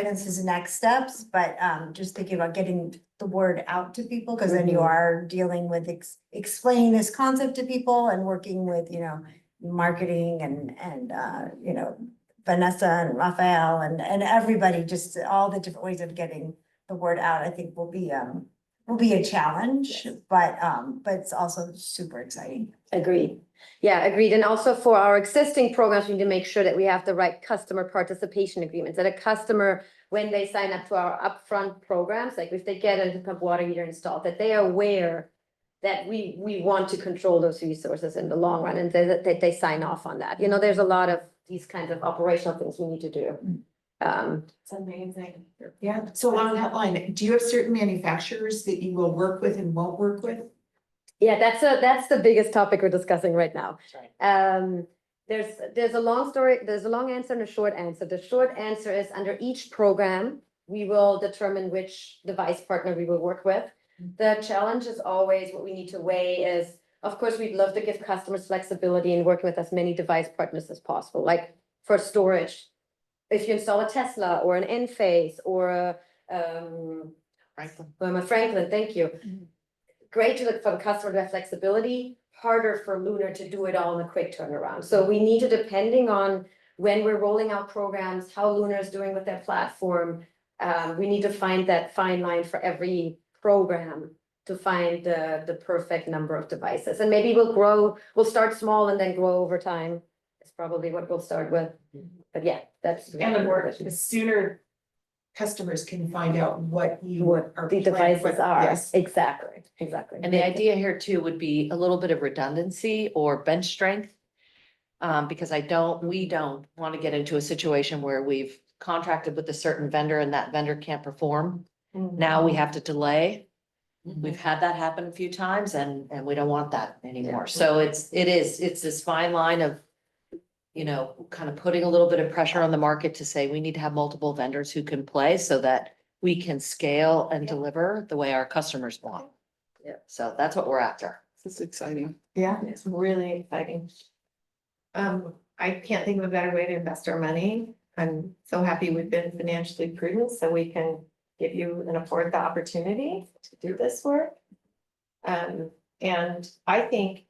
this is next steps, but just thinking about getting the word out to people, because then you are dealing with explaining this concept to people and working with, marketing and Vanessa and Raphael and everybody, just all the different ways of getting the word out, I think will be a challenge, but it's also super exciting. Agreed. Yeah, agreed. And also for our existing programs, we need to make sure that we have the right customer participation agreements, that a customer, when they sign up to our upfront programs, like if they get a pump water heater installed, that they are aware that we want to control those resources in the long run and that they sign off on that. There's a lot of these kinds of operational things we need to do. It's amazing. Yeah, so along that line, do you have certain manufacturers that you will work with and won't work with? Yeah, that's the biggest topic we're discussing right now. There's a long story, there's a long answer and a short answer. The short answer is under each program, we will determine which device partner we will work with. The challenge is always what we need to weigh is, of course, we'd love to give customers flexibility in working with as many device partners as possible, like for storage. If you install a Tesla or an Enphase or a, Franklin. well, a Franklin, thank you. Great to look for the customer to have flexibility, harder for Lunar to do it all in a quick turnaround. So we need to, depending on when we're rolling out programs, how Lunar is doing with their platform, we need to find that fine line for every program to find the perfect number of devices. And maybe we'll start small and then grow over time. It's probably what we'll start with. But yeah, that's. And the sooner customers can find out what you What are. the planning devices for. are, Yes. exactly. And the idea here too would be a little bit of redundancy or bench strength. Because we don't want to get into a situation where we've contracted with a certain vendor and that vendor can't perform. Now we have to delay. We've had that happen a few times and we don't want that anymore. So it's this fine line of, kind of putting a little bit of pressure on the market to say we need to have multiple vendors who can play so that we can scale and deliver the way our customers want. Yeah. So that's what we're after. This is exciting. Yeah, it's really exciting. I can't think of a better way to invest our money. I'm so happy we've been financially prudent, so we can give you and afford the opportunity to do this work. And I think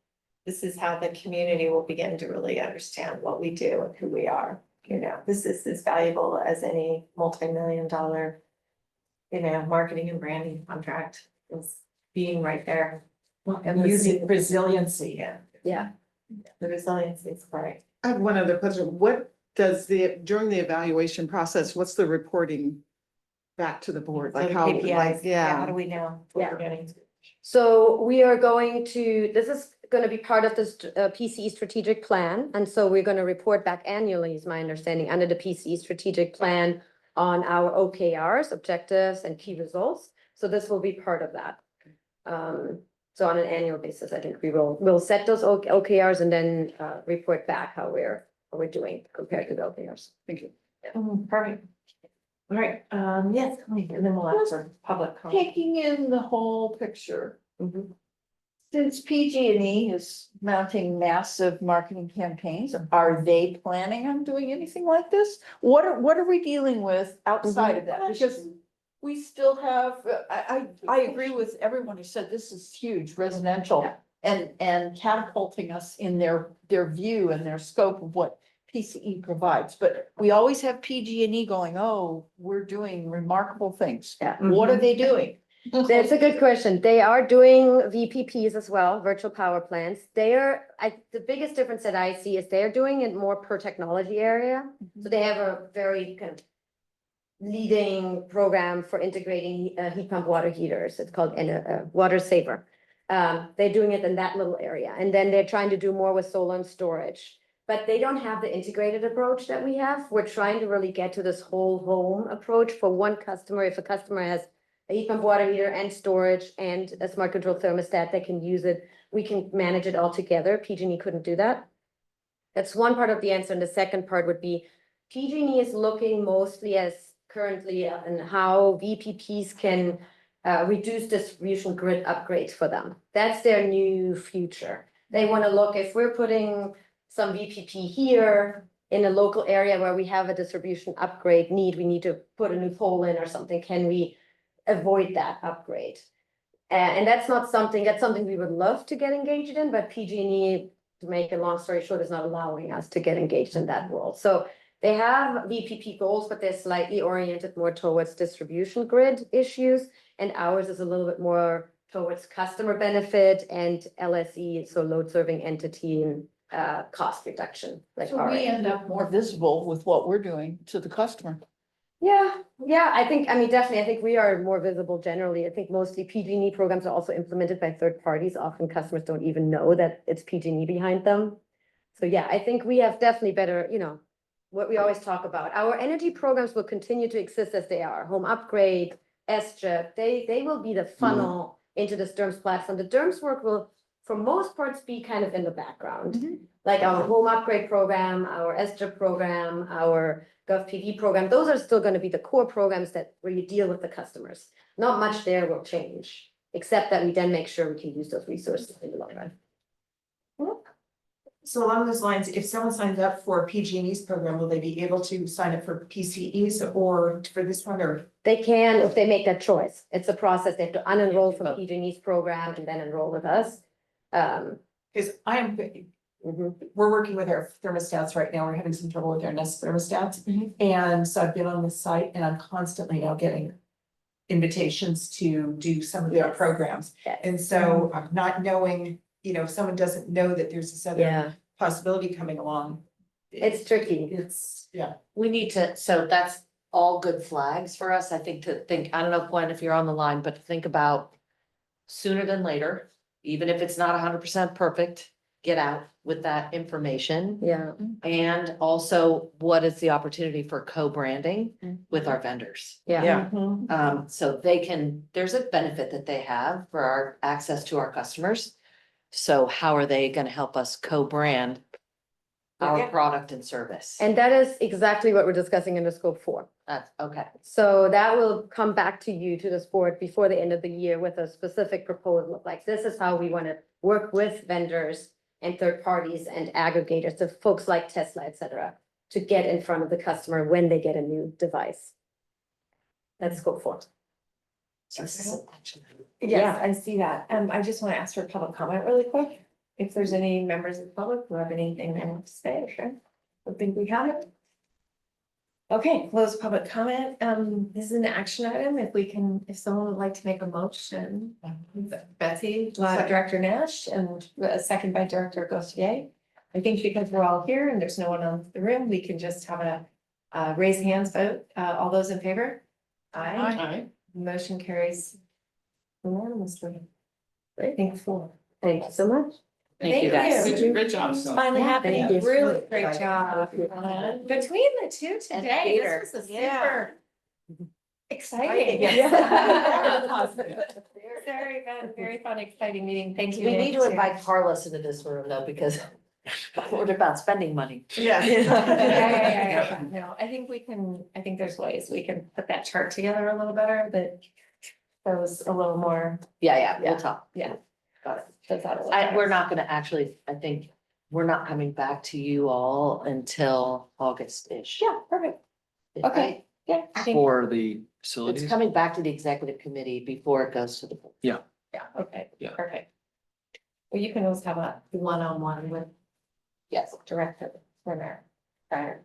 this is how the community will begin to really understand what we do and who we are. This is as valuable as any multi-million-dollar, marketing and branding contract is being right there. And using resiliency. Yeah. The resiliency is great. I have one other question. What does during the evaluation process, what's the reporting back to the board? Like how, KPIs, like, How yeah. do we know what Yeah. we're getting? So we are going to, this is going to be part of this PCE strategic plan. And so we're going to report back annually, is my understanding, under the PCE strategic plan on our OKRs, objectives and key results. So this will be part of that. So on an annual basis, I think we'll set those OKRs and then report back how we're doing compared to the OKRs. Thank you. Perfect. All right, yes, and then we'll ask for public comment. Taking in the whole picture. Mhm. Since PG&E is mounting massive marketing campaigns, are they planning on doing anything like this? What are we dealing with outside of that? Because we still have, I agree with everyone who said this is huge residential and catapulting us in their view and their scope of what PCE provides, but we always have PG&E going, oh, we're doing remarkable things. Yeah. What are they doing? That's a good question. They are doing VPPs as well, virtual power plants. The biggest difference that I see is they're doing it more per technology area. So they have a very kind of leading program for integrating heat pump water heaters. It's called Water Saver. They're doing it in that little area. And then they're trying to do more with solar and storage. But they don't have the integrated approach that we have. We're trying to really get to this whole home approach for one customer. If a customer has a heat pump water heater and storage and a smart control thermostat that can use it, we can manage it all together. PG&E couldn't do that. That's one part of the answer. And the second part would be PG&E is looking mostly as currently and how VPPs can reduce distribution grid upgrades for them. That's their new future. They want to look, if we're putting some VPP here in a local area where we have a distribution upgrade need, we need to put a new pole in or something, can we avoid that upgrade? And that's something we would love to get engaged in, but PG&E, to make a long story short, is not allowing us to get engaged in that world. So they have VPP goals, but they're slightly oriented more towards distribution grid issues. And ours is a little bit more towards customer benefit and LSE, so load serving entity and cost reduction. Like So we end up more visible with what we're doing to the customer. Yeah, definitely. I think we are more visible generally. I think mostly PG&E programs are also implemented by third parties. Often customers don't even know that it's PG&E behind them. So yeah, I think we have definitely better, what we always talk about. Our energy programs will continue to exist as they are. Home upgrade, SGIP, they will be the funnel into this DERMS platform. The DERMS work will, for most parts, be kind of in the background. Like our home upgrade program, our SGIP program, our GovPV program, those are still going to be the core programs where you deal with the customers. Not much there will change. except that we then make sure we can use those resources in the long run. So along those lines, if someone signs up for a PG&E's program, will they be able to sign up for PCE's or for this one or? They can, if they make that choice. It's a process. They have to unenroll from PG&E's program and then enroll with us. Because we're working with our thermostats right now. We're having some trouble with our Nest thermostats. And so I've been on the site and I'm constantly now getting invitations to do some of their Yes. programs. Yes. And so I'm not knowing, if someone doesn't know that there's this other Yeah, possibility coming along. it's tricky. Yeah. We need to, so that's all good flags for us, I think, to think, I don't know, Gwen, if you're on the line, but to think about sooner than later, even if it's not 100% perfect, get out with that information. Yeah, And also, what is the opportunity for co-branding with our vendors? yeah. So they can, there's a benefit that they have for our access to our customers. So how are they gonna help us co-brand our product and service? And that is exactly what we're discussing in the scope 4. That's okay. So that will come back to you, to this board, before the end of the year with a specific proposal of like, this is how we want to work with vendors and third parties and aggregators, so folks like Tesla, et cetera, to get in front of the customer when they get a new device. That's scope 4. Yes, I see that. I just want to ask for public comment really quick. If there's any members of the public who have anything they want to say, sure. I think we have it. Okay, close public comment. This is an action item. If someone would like to make a motion, Betsy, Director Nash, and a second by Director Gauthier. I think because we're all here and there's no one in the room, we can just have a raise hands vote. All those in favor? Aye. Motion carries unanimously. Great. Thank you. Thank you so much. Thank you, guys. Great job. It's finally Yeah, happening. thank you. Really great job. Between the two today, Peter. this was a Yeah. super exciting. Yes. Very fun, exciting meeting. Thank you. We need to Nick, too. invite Carlos into this room though, because we're about spending money. Yeah. No, I think there's ways we can put that chart together a little better that shows a little more. Yeah, we'll talk. Yeah. Got it. Does that a little We're better. not gonna actually, I think, we're not coming back to you all until August-ish. Yeah, perfect. Okay. Yeah. I think, For the It's facilities. coming back to the executive committee before it goes to the board. yeah, okay. Yeah. Perfect. Well, you can always have a one-on-one with Yes. Director Lunar. Prior.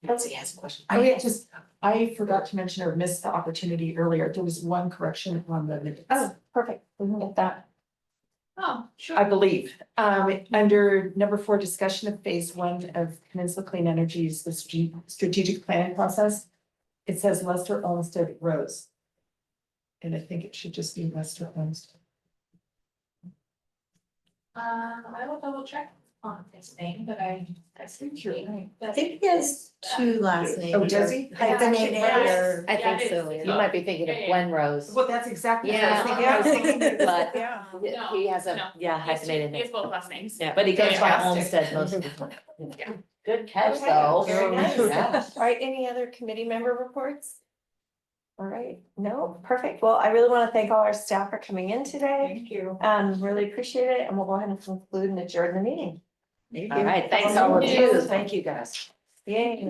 Betsy has a question. I forgot to mention or missed the opportunity earlier. There was one correction on the minutes. Oh, perfect. We can get that. Oh, sure. I believe, under number 4, discussion of phase 1 of Peninsula Clean Energy's the strategic planning process. It says Lester Olmsted Rose. And I think it should just be Lester Olmsted. I will double check on his name, but I think you're right. I think he has 2 last names. Oh, does he? Hyphenated or? I Yeah, think it so. is. You might be thinking of Yeah, yeah. Gwen Rose, Well, that's exactly what Yeah. I was thinking. but Yeah. he has No, a, yeah, hyphenated He has name. both last names. Yeah, but he goes by Fantastic. Olmsted most of the time. Yeah. Good catch, Okay, though. very nice. Yeah. All right, any other committee member reports? All right, no, perfect. Well, I really want to thank all our staff for coming in today. Thank you. Really appreciate it, and we'll go ahead and conclude and adjourn the meeting. All right, thanks all of Thank you. you. Thank you, guys. Yay.